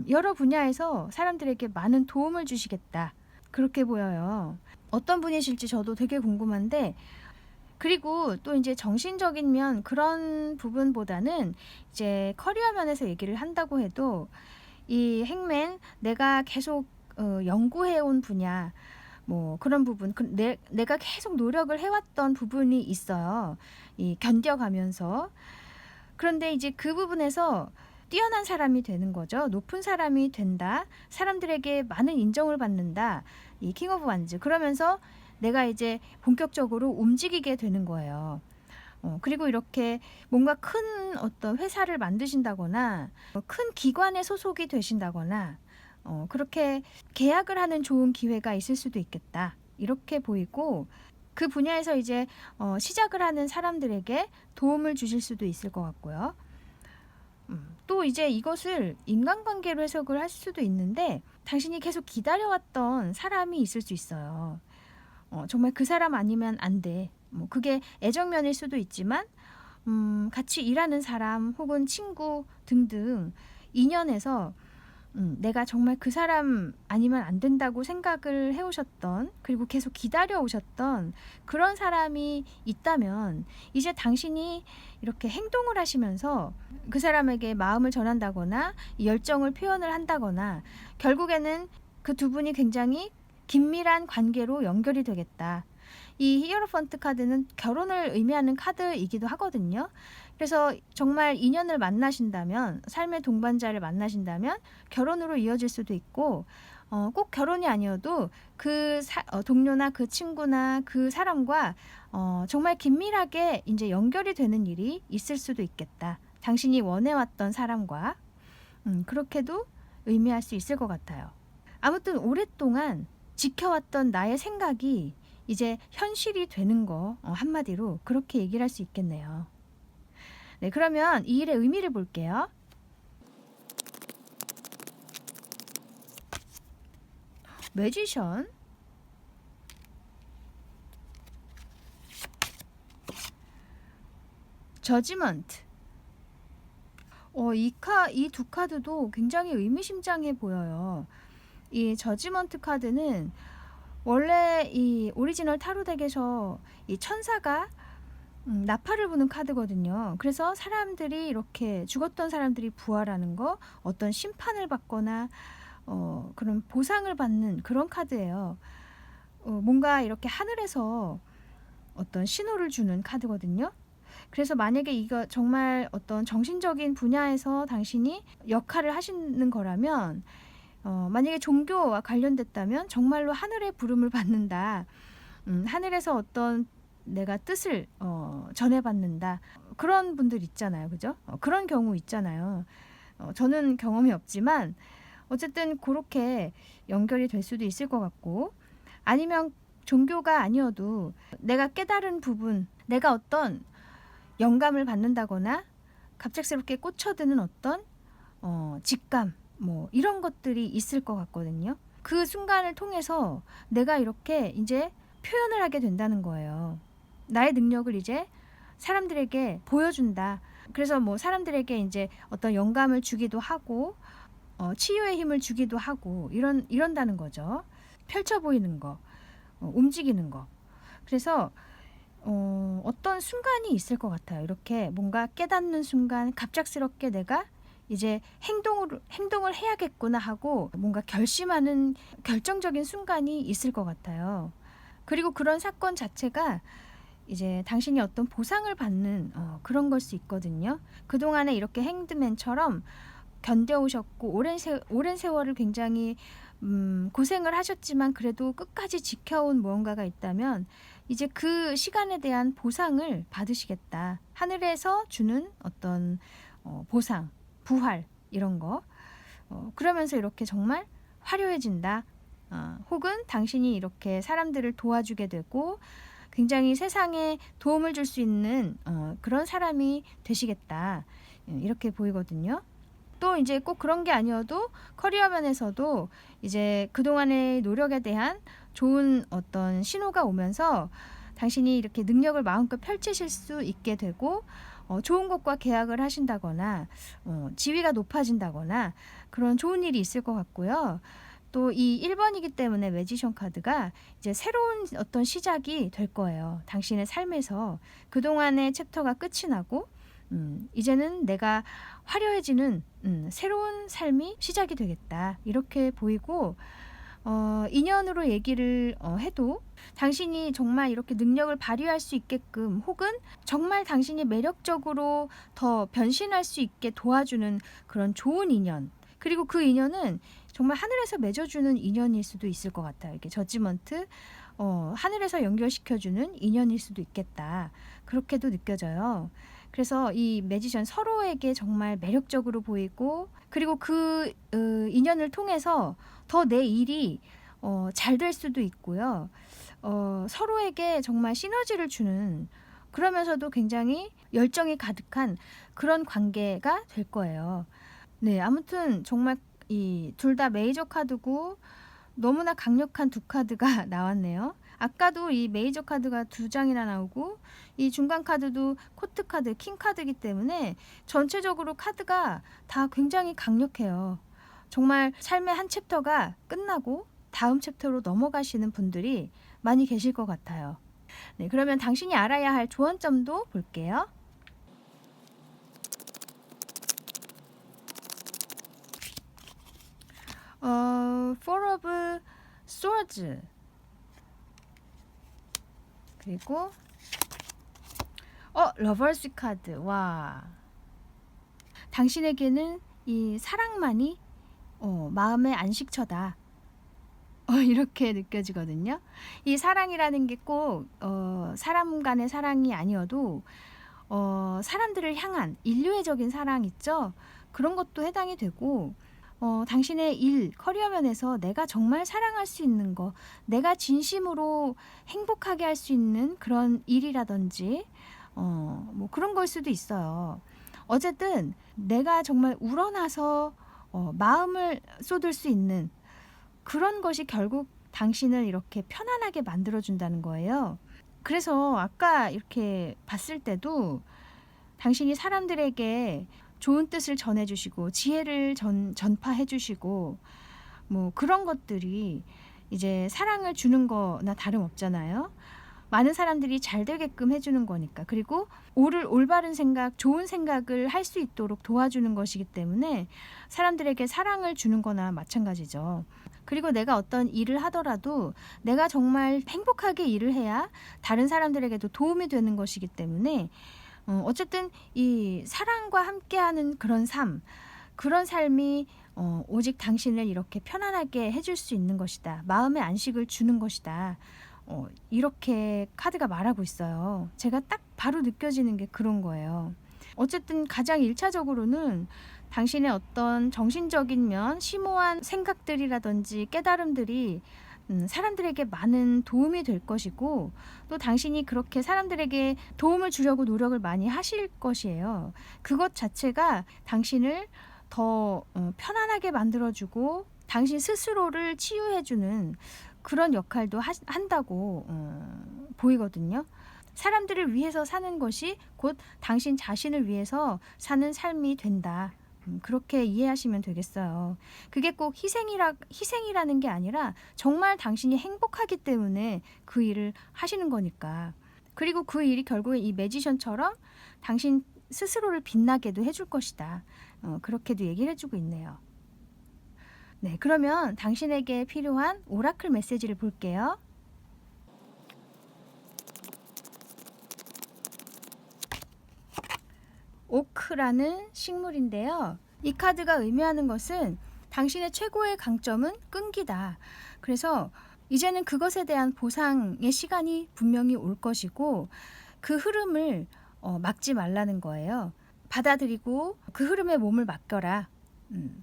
여러 분야에서 사람들에게 많은 도움을 주시겠다, 그렇게 보여요. 어떤 분이실지 저도 되게 궁금한데, 그리고 또 이제 정신적인 면 그런 부분보다는 이제 커리어 면에서 얘기를 한다고 해도, 이 행맨, 내가 계속 연구해온 분야, 뭐 그런 부분, 내가 계속 노력을 해왔던 부분이 있어요. 이 견뎌가면서. 그런데 이제 그 부분에서 뛰어난 사람이 되는 거죠. 높은 사람이 된다. 사람들에게 많은 인정을 받는다. 이 킹 오브 완즈. 그러면서 내가 이제 본격적으로 움직이게 되는 거예요. 그리고 이렇게 뭔가 큰 어떤 회사를 만드신다거나 큰 기관에 소속이 되신다거나 그렇게 계약을 하는 좋은 기회가 있을 수도 있겠다, 이렇게 보이고, 그 분야에서 이제 시작을 하는 사람들에게 도움을 주실 수도 있을 것 같고요. 또 이제 이것을 인간관계로 해석을 할 수도 있는데, 당신이 계속 기다려왔던 사람이 있을 수 있어요. 정말 그 사람 아니면 안 돼. 뭐 그게 애정면일 수도 있지만 같이 일하는 사람 혹은 친구 등등 인연에서 내가 정말 그 사람 아니면 안 된다고 생각을 해오셨던, 그리고 계속 기다려오셨던 그런 사람이 있다면, 이제 당신이 이렇게 행동을 하시면서 그 사람에게 마음을 전한다거나 열정을 표현을 한다거나, 결국에는 그 두 분이 굉장히 긴밀한 관계로 연결이 되겠다. 이 히어로펀트 카드는 결혼을 의미하는 카드이기도 하거든요. 그래서 정말 인연을 만나신다면, 삶의 동반자를 만나신다면 결혼으로 이어질 수도 있고, 꼭 결혼이 아니어도 그 동료나 그 친구나 그 사람과 정말 긴밀하게 이제 연결이 되는 일이 있을 수도 있겠다. 당신이 원해왔던 사람과 그렇게도 의미할 수 있을 것 같아요. 아무튼 오랫동안 지켜왔던 나의 생각이 이제 현실이 되는 거, 한마디로 그렇게 얘기를 할 수 있겠네요. 네, 그러면 이 일의 의미를 볼게요. 매지션, 저지먼트. 이 두 카드도 굉장히 의미심장해 보여요. 이 저지먼트 카드는 원래 이 오리지널 타로 덱에서 이 천사가 나팔을 부는 카드거든요. 그래서 사람들이 이렇게 죽었던 사람들이 부활하는 거, 어떤 심판을 받거나 그런 보상을 받는 그런 카드예요. 뭔가 이렇게 하늘에서 어떤 신호를 주는 카드거든요. 그래서 만약에 이거 정말 어떤 정신적인 분야에서 당신이 역할을 하시는 거라면, 만약에 종교와 관련됐다면 정말로 하늘의 부름을 받는다. 하늘에서 어떤 내가 뜻을 전해받는다. 그런 분들 있잖아요. 그죠? 그런 경우 있잖아요. 저는 경험이 없지만 어쨌든 그렇게 연결이 될 수도 있을 것 같고, 아니면 종교가 아니어도 내가 깨달은 부분, 내가 어떤 영감을 받는다거나 갑작스럽게 꽂혀드는 어떤 직감, 뭐 이런 것들이 있을 것 같거든요. 그 순간을 통해서 내가 이렇게 이제 표현을 하게 된다는 거예요. 나의 능력을 이제 사람들에게 보여준다. 그래서 뭐 사람들에게 이제 어떤 영감을 주기도 하고, 치유의 힘을 주기도 하고, 이런다는 거죠. 펼쳐 보이는 거, 움직이는 거. 그래서 어떤 순간이 있을 것 같아요. 이렇게 뭔가 깨닫는 순간, 갑작스럽게 내가 이제 행동을 해야겠구나 하고 뭔가 결심하는 결정적인 순간이 있을 것 같아요. 그리고 그런 사건 자체가 이제 당신이 어떤 보상을 받는 그런 걸 수 있거든요. 그동안에 이렇게 핸드맨처럼 견뎌오셨고 오랜 세월을 굉장히 고생을 하셨지만 그래도 끝까지 지켜온 무언가가 있다면 이제 그 시간에 대한 보상을 받으시겠다. 하늘에서 주는 어떤 보상, 부활 이런 거. 그러면서 이렇게 정말 화려해진다. 혹은 당신이 이렇게 사람들을 도와주게 되고 굉장히 세상에 도움을 줄 수 있는 그런 사람이 되시겠다. 이렇게 보이거든요. 또 이제 꼭 그런 게 아니어도 커리어 면에서도 이제 그동안의 노력에 대한 좋은 어떤 신호가 오면서 당신이 이렇게 능력을 마음껏 펼치실 수 있게 되고 좋은 곳과 계약을 하신다거나 지위가 높아진다거나 그런 좋은 일이 있을 것 같고요. 또 이 1번이기 때문에 매지션 카드가 이제 새로운 어떤 시작이 될 거예요. 당신의 삶에서 그동안의 챕터가 끝이 나고 이제는 내가 화려해지는 새로운 삶이 시작이 되겠다. 이렇게 보이고 인연으로 얘기를 해도 당신이 정말 이렇게 능력을 발휘할 수 있게끔 혹은 정말 당신이 매력적으로 더 변신할 수 있게 도와주는 그런 좋은 인연, 그리고 그 인연은 정말 하늘에서 맺어주는 인연일 수도 있을 것 같아요. 이게 저지먼트 하늘에서 연결시켜주는 인연일 수도 있겠다. 그렇게도 느껴져요. 그래서 이 매지션 서로에게 정말 매력적으로 보이고, 그리고 그 인연을 통해서 더 내 일이 잘 될 수도 있고요. 서로에게 정말 시너지를 주는, 그러면서도 굉장히 열정이 가득한 그런 관계가 될 거예요. 네, 아무튼 정말 이 둘 다 메이저 카드고 너무나 강력한 두 카드가 나왔네요. 아까도 이 메이저 카드가 두 장이나 나오고 이 중간 카드도 코트 카드, 킹 카드이기 때문에 전체적으로 카드가 다 굉장히 강력해요. 정말 삶의 한 챕터가 끝나고 다음 챕터로 넘어가시는 분들이 많이 계실 것 같아요. 네, 그러면 당신이 알아야 할 조언점도 볼게요. Four of Swords, 그리고 러버스 카드. 와, 당신에게는 이 사랑만이 마음의 안식처다. 이렇게 느껴지거든요. 이 사랑이라는 게 꼭 사람 간의 사랑이 아니어도 사람들을 향한 인류애적인 사랑 있죠. 그런 것도 해당이 되고, 당신의 일, 커리어 면에서 내가 정말 사랑할 수 있는 거, 내가 진심으로 행복하게 할 수 있는 그런 일이라든지 뭐 그런 걸 수도 있어요. 어쨌든 내가 정말 우러나서 마음을 쏟을 수 있는 그런 것이 결국 당신을 이렇게 편안하게 만들어준다는 거예요. 그래서 아까 이렇게 봤을 때도 당신이 사람들에게 좋은 뜻을 전해주시고 지혜를 전파해주시고 뭐 그런 것들이 이제 사랑을 주는 거나 다름없잖아요. 많은 사람들이 잘 되게끔 해주는 거니까. 그리고 올바른 생각, 좋은 생각을 할 수 있도록 도와주는 것이기 때문에 사람들에게 사랑을 주는 거나 마찬가지죠. 그리고 내가 어떤 일을 하더라도 내가 정말 행복하게 일을 해야 다른 사람들에게도 도움이 되는 것이기 때문에 어쨌든 이 사랑과 함께하는 그런 그런 삶이 오직 당신을 이렇게 편안하게 해줄 수 있는 것이다. 마음의 안식을 주는 것이다. 이렇게 카드가 말하고 있어요. 제가 딱 바로 느껴지는 게 그런 거예요. 어쨌든 가장 1차적으로는 당신의 어떤 정신적인 면, 심오한 생각들이라든지 깨달음들이 사람들에게 많은 도움이 될 것이고, 또 당신이 그렇게 사람들에게 도움을 주려고 노력을 많이 하실 것이에요. 그것 자체가 당신을 더 편안하게 만들어주고 당신 스스로를 치유해주는 그런 역할도 한다고 보이거든요. 사람들을 위해서 사는 것이 곧 당신 자신을 위해서 사는 삶이 된다. 그렇게 이해하시면 되겠어요. 그게 꼭 희생이라는 게 아니라 정말 당신이 행복하기 때문에 그 일을 하시는 거니까. 그리고 그 일이 결국에 이 매지션처럼 당신 스스로를 빛나게도 해줄 것이다. 그렇게도 얘기를 해주고 있네요. 네, 그러면 당신에게 필요한 오라클 메시지를 볼게요. 오크라는 식물인데요. 이 카드가 의미하는 것은 당신의 최고의 강점은 끈기다. 그래서 이제는 그것에 대한 보상의 시간이 분명히 올 것이고 그 흐름을 막지 말라는 거예요. 받아들이고 그 흐름에 몸을 맡겨라.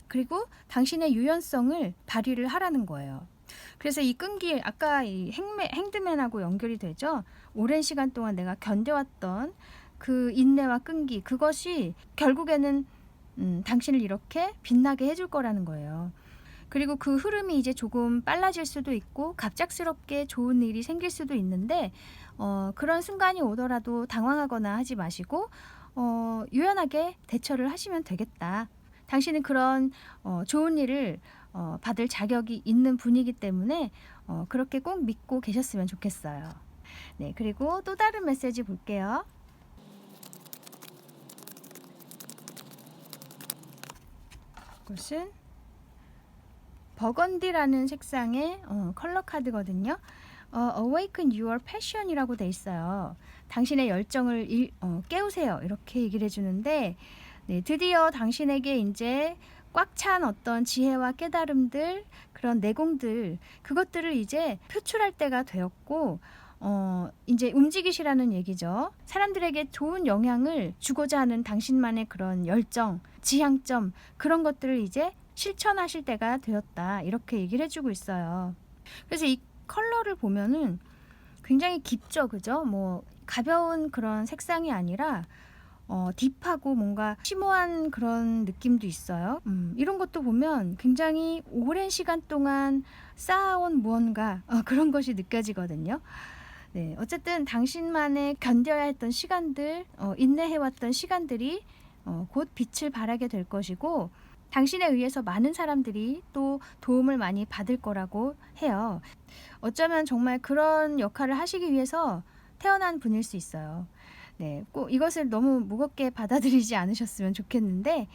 그리고 당신의 유연성을 발휘를 하라는 거예요. 그래서 이 끈기, 아까 이 행드맨하고 연결이 되죠. 오랜 시간 동안 내가 견뎌왔던 그 인내와 끈기, 그것이 결국에는 당신을 이렇게 빛나게 해줄 거라는 거예요. 그리고 그 흐름이 이제 조금 빨라질 수도 있고 갑작스럽게 좋은 일이 생길 수도 있는데 그런 순간이 오더라도 당황하거나 하지 마시고 유연하게 대처를 하시면 되겠다. 당신은 그런 좋은 일을 받을 자격이 있는 분이기 때문에 그렇게 꼭 믿고 계셨으면 좋겠어요. 네, 그리고 또 다른 메시지 볼게요. 이것은 버건디라는 색상의 컬러 카드거든요. Awaken your passion이라고 돼 있어요. 당신의 열정을 깨우세요. 이렇게 얘기를 해주는데, 네, 드디어 당신에게 이제 꽉 찬 어떤 지혜와 깨달음들, 그런 내공들, 그것들을 이제 표출할 때가 되었고, 이제 움직이시라는 얘기죠. 사람들에게 좋은 영향을 주고자 하는 당신만의 그런 열정, 지향점, 그런 것들을 이제 실천하실 때가 되었다. 이렇게 얘기를 해주고 있어요. 그래서 이 컬러를 보면은 굉장히 깊죠, 그죠? 뭐 가벼운 그런 색상이 아니라 딥하고 뭔가 심오한 그런 느낌도 있어요. 이런 것도 보면 굉장히 오랜 시간 동안 쌓아온 무언가 그런 것이 느껴지거든요. 네, 어쨌든 당신만의 견뎌야 했던 시간들, 인내해왔던 시간들이 곧 빛을 발하게 될 것이고 당신에 의해서 많은 사람들이 또 도움을 많이 받을 거라고 해요. 어쩌면 정말 그런 역할을 하시기 위해서 태어난 분일 수 있어요. 네, 꼭 이것을 너무 무겁게 받아들이지 않으셨으면 좋겠는데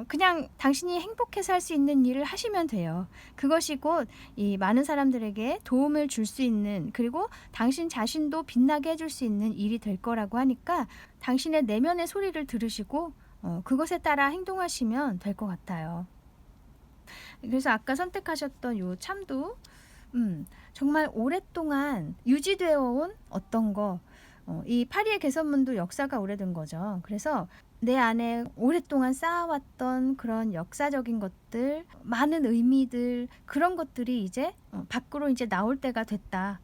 그냥 당신이 행복해서 할 수 있는 일을 하시면 돼요. 그것이 곧 이 많은 사람들에게 도움을 줄 수 있는, 그리고 당신 자신도 빛나게 해줄 수 있는 일이 될 거라고 하니까 당신의 내면의 소리를 들으시고 그것에 따라 행동하시면 될 것 같아요. 그래서 아까 선택하셨던 요 참도 정말 오랫동안 유지되어 온 어떤 거, 이 파리의 개선문도 역사가 오래된 거죠. 그래서 내 안에 오랫동안 쌓아왔던 그런 역사적인 것들, 많은 의미들, 그런 것들이 이제 밖으로 이제 나올 때가 됐다.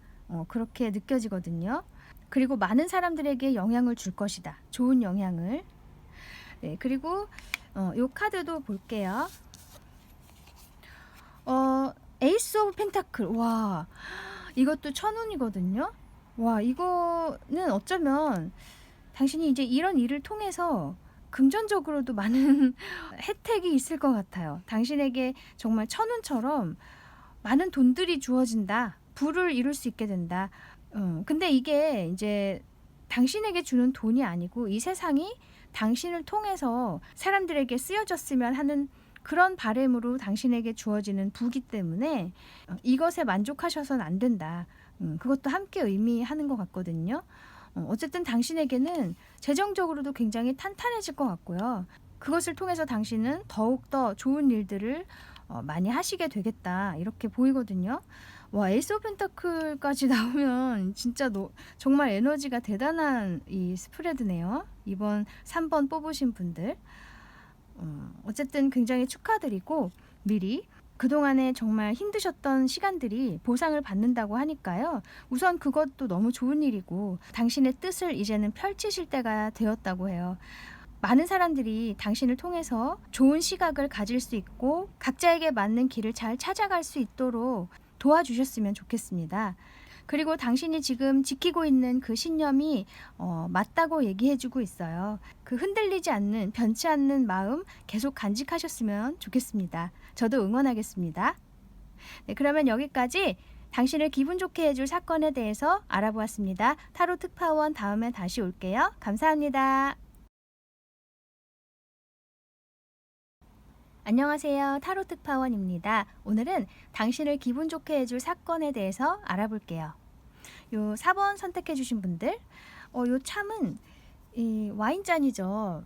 그렇게 느껴지거든요. 그리고 많은 사람들에게 영향을 줄 것이다. 좋은 영향을. 네, 그리고 요 카드도 볼게요. 에이스 오브 펜타클. 와, 이것도 천운이거든요. 와, 이거는 어쩌면 당신이 이제 이런 일을 통해서 금전적으로도 많은 혜택이 있을 것 같아요. 당신에게 정말 천운처럼 많은 돈들이 주어진다. 부를 이룰 수 있게 된다. 근데 이게 이제 당신에게 주는 돈이 아니고 이 세상이 당신을 통해서 사람들에게 쓰여졌으면 하는 그런 바람으로 당신에게 주어지는 부기 때문에 이것에 만족하셔서는 안 된다. 그것도 함께 의미하는 것 같거든요. 어쨌든 당신에게는 재정적으로도 굉장히 탄탄해질 것 같고요. 그것을 통해서 당신은 더욱더 좋은 일들을 많이 하시게 되겠다. 이렇게 보이거든요. 와, 에이스 오브 펜타클까지 나오면 진짜 정말 에너지가 대단한 이 스프레드네요. 이번 3번 뽑으신 분들. 어쨌든 굉장히 축하드리고 미리 그동안에 정말 힘드셨던 시간들이 보상을 받는다고 하니까요. 우선 그것도 너무 좋은 일이고 당신의 뜻을 이제는 펼치실 때가 되었다고 해요. 많은 사람들이 당신을 통해서 좋은 시각을 가질 수 있고 각자에게 맞는 길을 잘 찾아갈 수 있도록 도와주셨으면 좋겠습니다. 그리고 당신이 지금 지키고 있는 그 신념이 맞다고 얘기해주고 있어요. 그 흔들리지 않는, 변치 않는 마음 계속 간직하셨으면 좋겠습니다. 저도 응원하겠습니다. 네, 그러면 여기까지 당신을 기분 좋게 해줄 사건에 대해서 알아보았습니다. 타로 특파원 다음에 다시 올게요. 감사합니다. 안녕하세요. 타로 특파원입니다. 오늘은 당신을 기분 좋게 해줄 사건에 대해서 알아볼게요. 요 4번 선택해 주신 분들, 요 참은 이 와인잔이죠.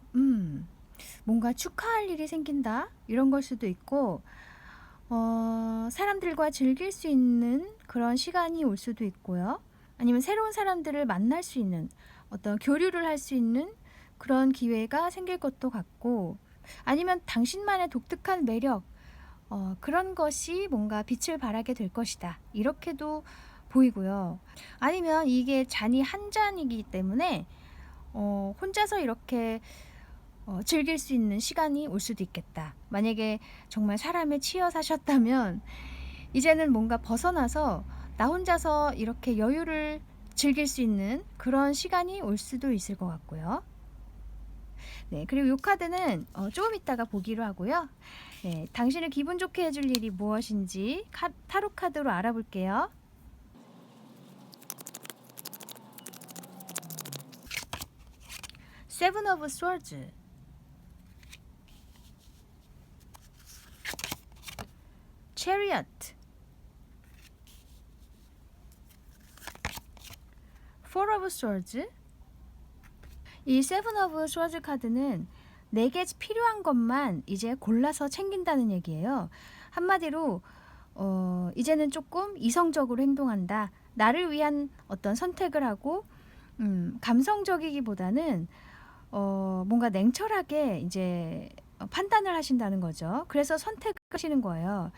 뭔가 축하할 일이 생긴다 이런 걸 수도 있고 사람들과 즐길 수 있는 그런 시간이 올 수도 있고요. 아니면 새로운 사람들을 만날 수 있는 어떤 교류를 할 수 있는 그런 기회가 생길 것도 같고, 아니면 당신만의 독특한 매력 그런 것이 뭔가 빛을 발하게 될 것이다 이렇게도 보이고요. 아니면 이게 잔이 한 잔이기 때문에 혼자서 이렇게 즐길 수 있는 시간이 올 수도 있겠다. 만약에 정말 사람에 치여 사셨다면 이제는 뭔가 벗어나서 나 혼자서 이렇게 여유를 즐길 수 있는 그런 시간이 올 수도 있을 것 같고요. 네, 그리고 이 카드는 조금 이따가 보기로 하고요. 네, 당신을 기분 좋게 해줄 일이 무엇인지 타로 카드로 알아볼게요. 세븐 오브 스워드, 체리엇, 포 오브 스워드. 이 세븐 오브 스워드 카드는 내게 필요한 것만 이제 골라서 챙긴다는 얘기예요. 한마디로 이제는 조금 이성적으로 행동한다. 나를 위한 어떤 선택을 하고 감성적이기보다는 뭔가 냉철하게 이제 판단을 하신다는 거죠. 그래서 선택하시는 거예요.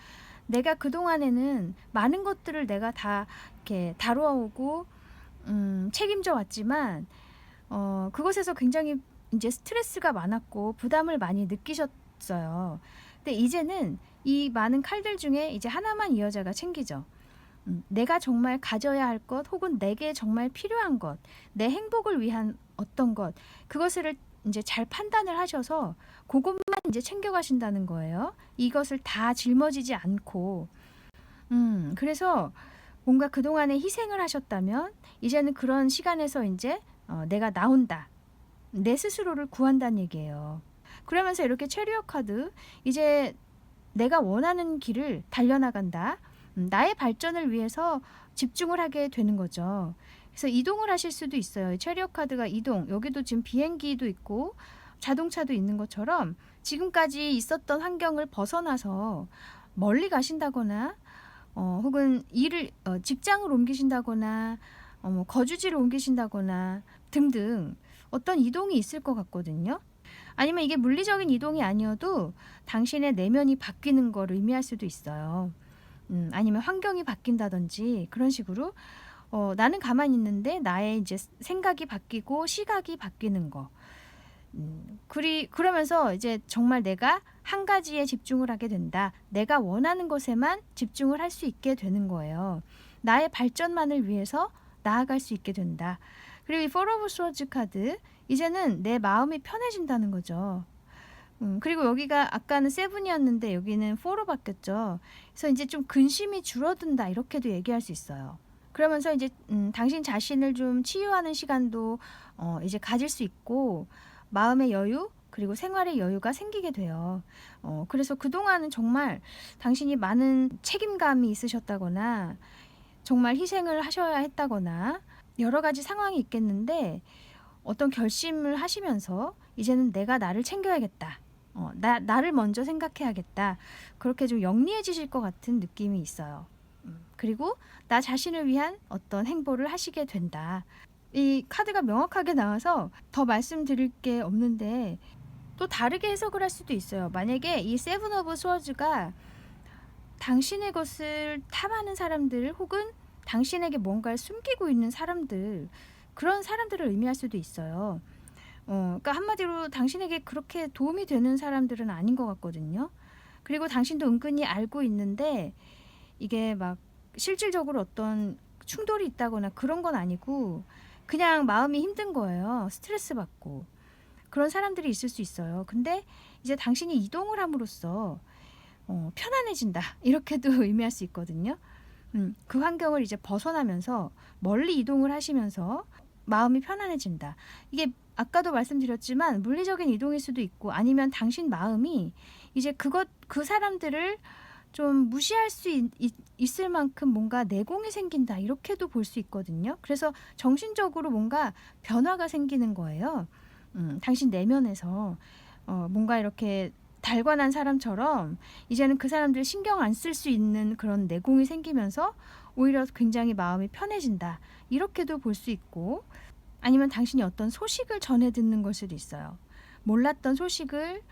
내가 그동안에는 많은 것들을 내가 다 이렇게 다루어오고 책임져 왔지만 그것에서 굉장히 이제 스트레스가 많았고 부담을 많이 느끼셨어요. 근데 이제는 이 많은 칼들 중에 이제 하나만 이 여자가 챙기죠. 내가 정말 가져야 할 것, 혹은 내게 정말 필요한 것, 내 행복을 위한 어떤 것, 그것을 이제 잘 판단을 하셔서 그것만 이제 챙겨가신다는 거예요. 이것을 다 짊어지지 않고. 그래서 뭔가 그동안에 희생을 하셨다면 이제는 그런 시간에서 이제 내가 나온다. 내 스스로를 구한다는 얘기예요. 그러면서 이렇게 체리엇 카드, 이제 내가 원하는 길을 달려나간다. 나의 발전을 위해서 집중을 하게 되는 거죠. 그래서 이동을 하실 수도 있어요. 체리엇 카드가 이동, 여기도 지금 비행기도 있고 자동차도 있는 것처럼 지금까지 있었던 환경을 벗어나서 멀리 가신다거나 혹은 직장을 옮기신다거나 뭐 거주지를 옮기신다거나 등등 어떤 이동이 있을 것 같거든요. 아니면 이게 물리적인 이동이 아니어도 당신의 내면이 바뀌는 걸 의미할 수도 있어요. 아니면 환경이 바뀐다든지 그런 식으로 나는 가만히 있는데 나의 이제 생각이 바뀌고 시각이 바뀌는 거. 그러면서 이제 정말 내가 한 가지에 집중을 하게 된다. 내가 원하는 것에만 집중을 할 수 있게 되는 거예요. 나의 발전만을 위해서 나아갈 수 있게 된다. 그리고 이 포 오브 스워즈 카드, 이제는 내 마음이 편해진다는 거죠. 그리고 여기가 아까는 세븐이었는데 여기는 4로 바뀌었죠. 그래서 이제 좀 근심이 줄어든다 이렇게도 얘기할 수 있어요. 그러면서 이제 당신 자신을 좀 치유하는 시간도 이제 가질 수 있고 마음의 여유 그리고 생활의 여유가 생기게 돼요. 그래서 그동안은 정말 당신이 많은 책임감이 있으셨다거나 정말 희생을 하셔야 했다거나 여러 가지 상황이 있겠는데 어떤 결심을 하시면서 이제는 내가 나를 챙겨야겠다. 나를 먼저 생각해야겠다. 그렇게 좀 영리해지실 것 같은 느낌이 있어요. 그리고 나 자신을 위한 어떤 행보를 하시게 된다. 이 카드가 명확하게 나와서 더 말씀드릴 게 없는데 또 다르게 해석을 할 수도 있어요. 만약에 이 세븐 오브 스워즈가 당신의 것을 탐하는 사람들 혹은 당신에게 뭔가를 숨기고 있는 사람들, 그런 사람들을 의미할 수도 있어요. 그러니까 한마디로 당신에게 그렇게 도움이 되는 사람들은 아닌 것 같거든요. 그리고 당신도 은근히 알고 있는데 이게 막 실질적으로 어떤 충돌이 있다거나 그런 건 아니고 그냥 마음이 힘든 거예요. 스트레스 받고. 그런 사람들이 있을 수 있어요. 근데 이제 당신이 이동을 함으로써 편안해진다. 이렇게도 의미할 수 있거든요. 그 환경을 이제 벗어나면서 멀리 이동을 하시면서 마음이 편안해진다. 이게 아까도 말씀드렸지만 물리적인 이동일 수도 있고 아니면 당신 마음이 이제 그 사람들을 좀 무시할 수 있을 만큼 뭔가 내공이 생긴다. 이렇게도 볼 수 있거든요. 그래서 정신적으로 뭔가 변화가 생기는 거예요. 당신 내면에서 뭔가 이렇게 달관한 사람처럼 이제는 그 사람들 신경 안 쓸 수 있는 그런 내공이 생기면서 오히려 굉장히 마음이 편해진다. 이렇게도 볼 수 있고 아니면 당신이 어떤 소식을 전해 듣는 걸 수도 있어요. 몰랐던 소식을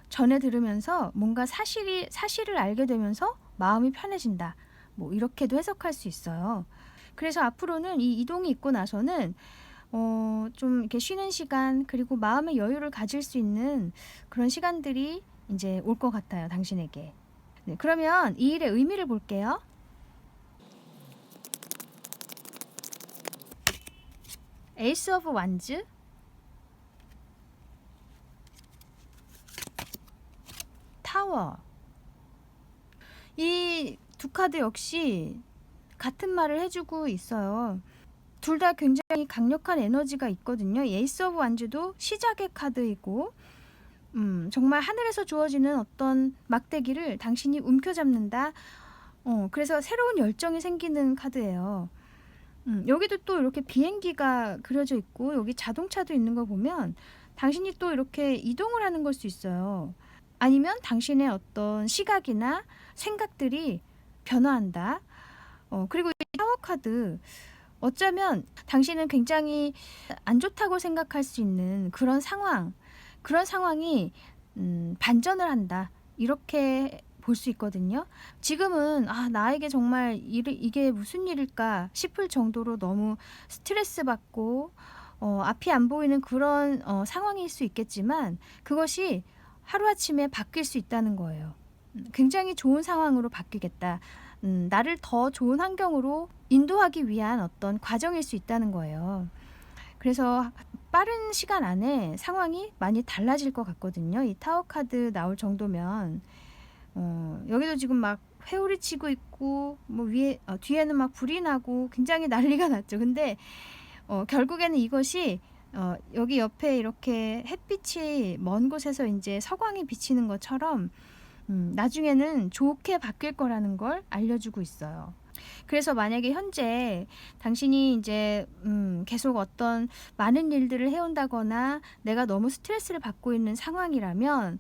전해 들으면서 뭔가 사실을 알게 되면서 마음이 편해진다. 뭐 이렇게도 해석할 수 있어요. 그래서 앞으로는 이 이동이 있고 나서는 좀 이렇게 쉬는 시간 그리고 마음의 여유를 가질 수 있는 그런 시간들이 이제 올 것 같아요. 당신에게. 네, 그러면 이 일의 의미를 볼게요. 에이스 오브 완즈, 타워. 이 두 카드 역시 같은 말을 해주고 있어요. 둘 다 굉장히 강력한 에너지가 있거든요. 에이스 오브 완즈도 시작의 카드이고 정말 하늘에서 주어지는 어떤 막대기를 당신이 움켜잡는다. 그래서 새로운 열정이 생기는 카드예요. 여기도 또 이렇게 비행기가 그려져 있고 여기 자동차도 있는 거 보면 당신이 또 이렇게 이동을 하는 걸 수 있어요. 아니면 당신의 어떤 시각이나 생각들이 변화한다. 그리고 이 타워 카드 어쩌면 당신은 굉장히 안 좋다고 생각할 수 있는 그런 상황이 반전을 한다. 이렇게 볼 수 있거든요. 지금은 나에게 정말 이게 무슨 일일까 싶을 정도로 너무 스트레스 받고 앞이 안 보이는 그런 상황일 수 있겠지만 그것이 하루아침에 바뀔 수 있다는 거예요. 굉장히 좋은 상황으로 바뀌겠다. 나를 더 좋은 환경으로 인도하기 위한 어떤 과정일 수 있다는 거예요. 그래서 빠른 시간 안에 상황이 많이 달라질 것 같거든요. 이 타워 카드 나올 정도면 여기도 지금 막 회오리 치고 있고 뭐 뒤에는 막 불이 나고 굉장히 난리가 났죠. 근데 결국에는 이것이 여기 옆에 이렇게 햇빛이 먼 곳에서 이제 서광이 비치는 것처럼 나중에는 좋게 바뀔 거라는 걸 알려주고 있어요. 그래서 만약에 현재 당신이 이제 계속 어떤 많은 일들을 해온다거나 내가 너무 스트레스를 받고 있는 상황이라면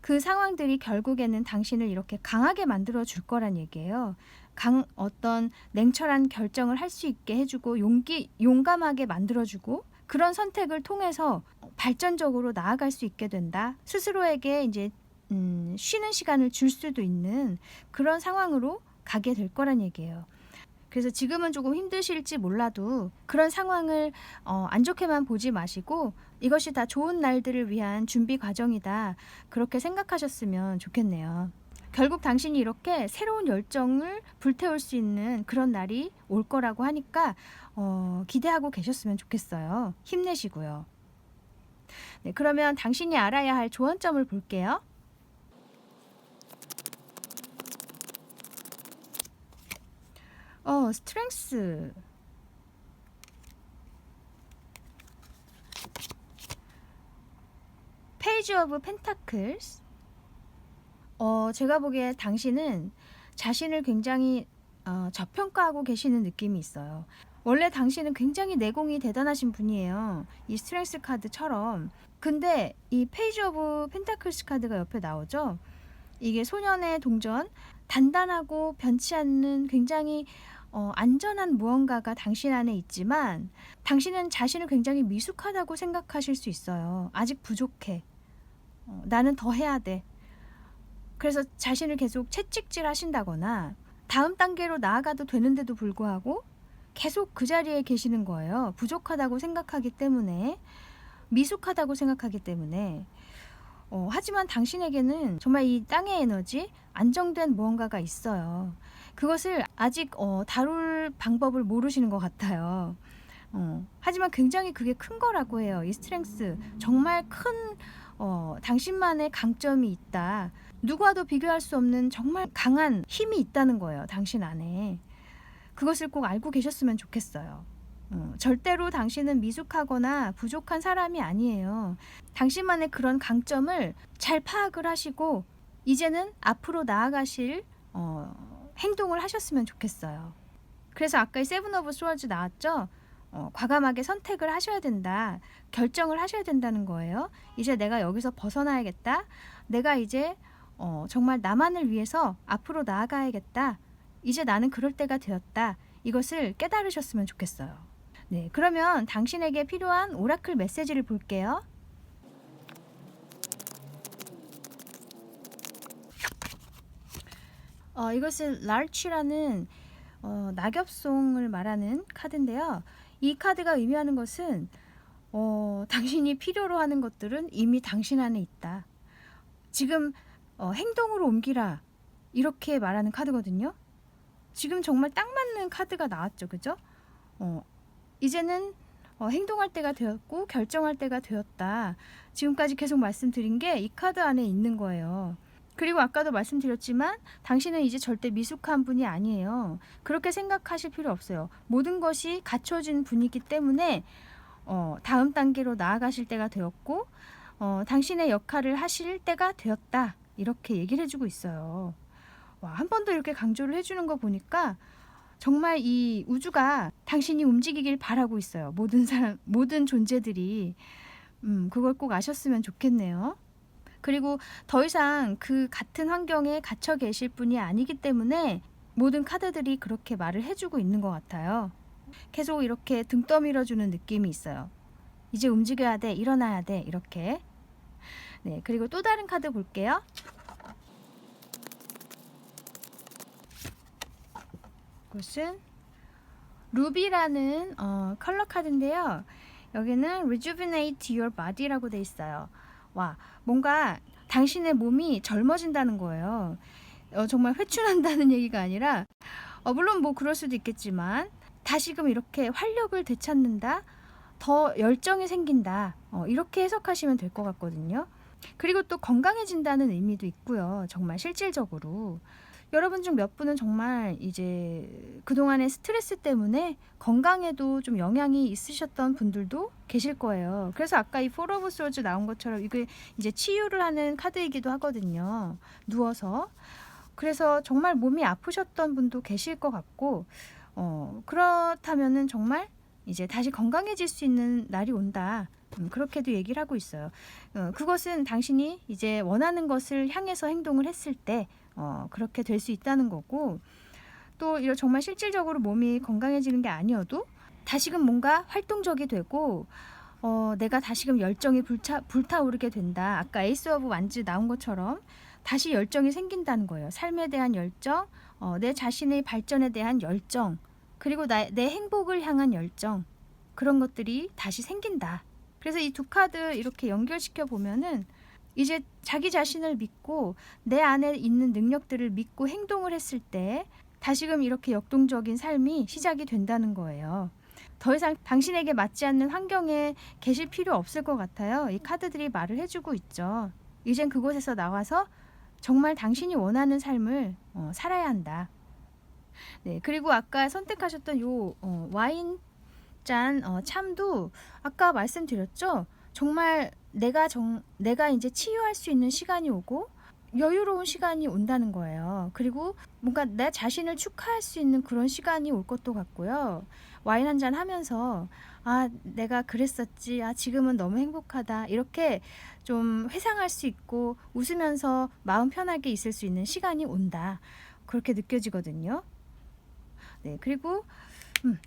그 상황들이 결국에는 당신을 이렇게 강하게 만들어 줄 거란 얘기예요. 어떤 냉철한 결정을 할 수 있게 해주고 용감하게 만들어주고 그런 선택을 통해서 발전적으로 나아갈 수 있게 된다. 스스로에게 이제 쉬는 시간을 줄 수도 있는 그런 상황으로 가게 될 거란 얘기예요. 그래서 지금은 조금 힘드실지 몰라도 그런 상황을 안 좋게만 보지 마시고 이것이 다 좋은 날들을 위한 준비 과정이다. 그렇게 생각하셨으면 좋겠네요. 결국 당신이 이렇게 새로운 열정을 불태울 수 있는 그런 날이 올 거라고 하니까 기대하고 계셨으면 좋겠어요. 힘내시고요. 네, 그러면 당신이 알아야 할 조언점을 볼게요. 스트렝스. 페이지 오브 펜타클스. 제가 보기에 당신은 자신을 굉장히 저평가하고 계시는 느낌이 있어요. 원래 당신은 굉장히 내공이 대단하신 분이에요. 이 스트렝스 카드처럼. 근데 이 페이지 오브 펜타클스 카드가 옆에 나오죠. 이게 소년의 동전, 단단하고 변치 않는 굉장히 안전한 무언가가 당신 안에 있지만 당신은 자신을 굉장히 미숙하다고 생각하실 수 있어요. 아직 부족해. 나는 더 해야 돼. 그래서 자신을 계속 채찍질 하신다거나 다음 단계로 나아가도 되는데도 불구하고 계속 그 자리에 계시는 거예요. 부족하다고 생각하기 때문에, 미숙하다고 생각하기 때문에. 하지만 당신에게는 정말 이 땅의 에너지, 안정된 무언가가 있어요. 그것을 아직 다룰 방법을 모르시는 것 같아요. 하지만 굉장히 그게 큰 거라고 해요. 이 스트렝스, 정말 큰 당신만의 강점이 있다. 누구와도 비교할 수 없는 정말 강한 힘이 있다는 거예요. 당신 안에. 그것을 꼭 알고 계셨으면 좋겠어요. 절대로 당신은 미숙하거나 부족한 사람이 아니에요. 당신만의 그런 강점을 잘 파악을 하시고 이제는 앞으로 나아가실 행동을 하셨으면 좋겠어요. 그래서 아까 이 세븐 오브 스워즈 나왔죠? 과감하게 선택을 하셔야 된다. 결정을 하셔야 된다는 거예요. 이제 내가 여기서 벗어나야겠다. 내가 이제 정말 나만을 위해서 앞으로 나아가야겠다. 이제 나는 그럴 때가 되었다. 이것을 깨달으셨으면 좋겠어요. 네, 그러면 당신에게 필요한 오라클 메시지를 볼게요. 이것은 larch라는 낙엽송을 말하는 카드인데요. 이 카드가 의미하는 것은 당신이 필요로 하는 것들은 이미 당신 안에 있다. 지금 행동으로 옮기라, 이렇게 말하는 카드거든요. 지금 정말 딱 맞는 카드가 나왔죠. 그죠? 이제는 행동할 때가 되었고 결정할 때가 되었다. 지금까지 계속 말씀드린 게 이 카드 안에 있는 거예요. 그리고 아까도 말씀드렸지만 당신은 이제 절대 미숙한 분이 아니에요. 그렇게 생각하실 필요 없어요. 모든 것이 갖춰진 분이기 때문에 다음 단계로 나아가실 때가 되었고 당신의 역할을 하실 때가 되었다. 이렇게 얘기를 해주고 있어요. 와, 한 번 더 이렇게 강조를 해주는 거 보니까 정말 이 우주가 당신이 움직이길 바라고 있어요. 모든 존재들이. 그걸 꼭 아셨으면 좋겠네요. 그리고 더 이상 그 같은 환경에 갇혀 계실 분이 아니기 때문에 모든 카드들이 그렇게 말을 해주고 있는 것 같아요. 계속 이렇게 등 떠밀어주는 느낌이 있어요. 이제 움직여야 돼, 일어나야 돼, 이렇게. 네, 그리고 또 다른 카드 볼게요. 이것은 루비라는 컬러 카드인데요. 여기는 Rejuvenate your body라고 돼 있어요. 와, 뭔가 당신의 몸이 젊어진다는 거예요. 정말 회춘한다는 얘기가 아니라 물론 뭐 그럴 수도 있겠지만 다시금 이렇게 활력을 되찾는다, 더 열정이 생긴다, 이렇게 해석하시면 될 것 같거든요. 그리고 또 건강해진다는 의미도 있고요. 정말 실질적으로 여러분 중 몇 분은 정말 이제 그동안의 스트레스 때문에 건강에도 좀 영향이 있으셨던 분들도 계실 거예요. 그래서 아까 이 포 오브 소즈 나온 것처럼 이게 이제 치유를 하는 카드이기도 하거든요. 누워서. 그래서 정말 몸이 아프셨던 분도 계실 것 같고 그렇다면은 정말 이제 다시 건강해질 수 있는 날이 온다. 그렇게도 얘기를 하고 있어요. 그것은 당신이 이제 원하는 것을 향해서 행동을 했을 때 그렇게 될 수 있다는 거고, 또 이런 정말 실질적으로 몸이 건강해지는 게 아니어도 다시금 뭔가 활동적이 되고 내가 다시금 열정이 불타오르게 된다. 아까 에이스 오브 완즈 나온 것처럼 다시 열정이 생긴다는 거예요. 삶에 대한 열정, 내 자신의 발전에 대한 열정, 그리고 내 행복을 향한 열정, 그런 것들이 다시 생긴다. 그래서 이 두 카드 이렇게 연결시켜 보면은 이제 자기 자신을 믿고 내 안에 있는 능력들을 믿고 행동을 했을 때 다시금 이렇게 역동적인 삶이 시작이 된다는 거예요. 더 이상 당신에게 맞지 않는 환경에 계실 필요 없을 것 같아요. 이 카드들이 말을 해주고 있죠. 이젠 그곳에서 나와서 정말 당신이 원하는 삶을 살아야 한다. 네, 그리고 아까 선택하셨던 요 와인 짠 참도 아까 말씀드렸죠. 정말 내가 이제 치유할 수 있는 시간이 오고 여유로운 시간이 온다는 거예요. 그리고 뭔가 내 자신을 축하할 수 있는 그런 시간이 올 것도 같고요. 와인 한 잔 하면서 내가 그랬었지. 지금은 너무 행복하다. 이렇게 좀 회상할 수 있고 웃으면서 마음 편하게 있을 수 있는 시간이 온다. 그렇게 느껴지거든요. 네, 그리고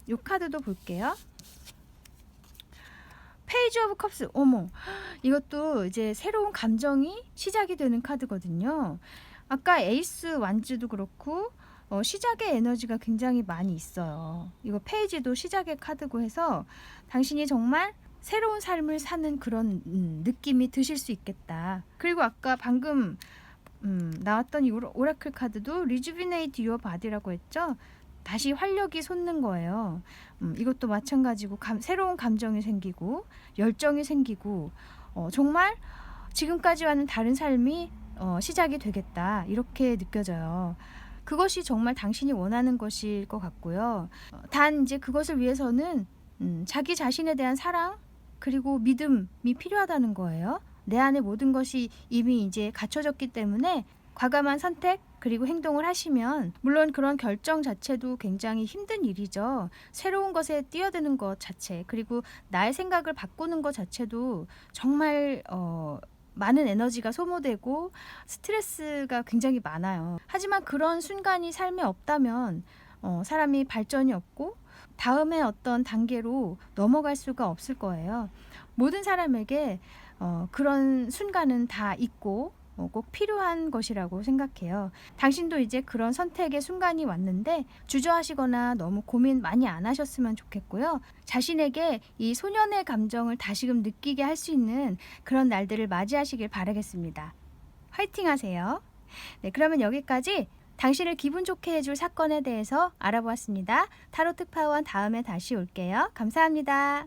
이 카드도 볼게요. 페이지 오브 컵스. 어머, 이것도 이제 새로운 감정이 시작이 되는 카드거든요. 아까 에이스 완즈도 그렇고 시작의 에너지가 굉장히 많이 있어요. 이거 페이지도 시작의 카드고 해서 당신이 정말 새로운 삶을 사는 그런 느낌이 드실 수 있겠다. 그리고 아까 방금 나왔던 이 오라클 카드도 Rejuvenate Your Body라고 했죠. 다시 활력이 솟는 거예요. 이것도 마찬가지고 새로운 감정이 생기고 열정이 생기고 정말 지금까지와는 다른 삶이 시작이 되겠다, 이렇게 느껴져요. 그것이 정말 당신이 원하는 것일 것 같고요. 단 이제 그것을 위해서는 자기 자신에 대한 사랑 그리고 믿음이 필요하다는 거예요. 내 안에 모든 것이 이미 이제 갖춰졌기 때문에 과감한 선택 그리고 행동을 하시면, 물론 그런 결정 자체도 굉장히 힘든 일이죠. 새로운 것에 뛰어드는 것 자체, 그리고 나의 생각을 바꾸는 것 자체도 정말 많은 에너지가 소모되고 스트레스가 굉장히 많아요. 하지만 그런 순간이 삶에 없다면 사람이 발전이 없고 다음에 어떤 단계로 넘어갈 수가 없을 거예요. 모든 사람에게 그런 순간은 다 있고 꼭 필요한 것이라고 생각해요. 당신도 이제 그런 선택의 순간이 왔는데 주저하시거나 너무 고민 많이 안 하셨으면 좋겠고요. 자신에게 이 소년의 감정을 다시금 느끼게 할 수 있는 그런 날들을 맞이하시길 바라겠습니다. 화이팅 하세요. 네, 그러면 여기까지 당신을 기분 좋게 해줄 사건에 대해서 알아보았습니다. 타로 특파원 다음에 다시 올게요. 감사합니다.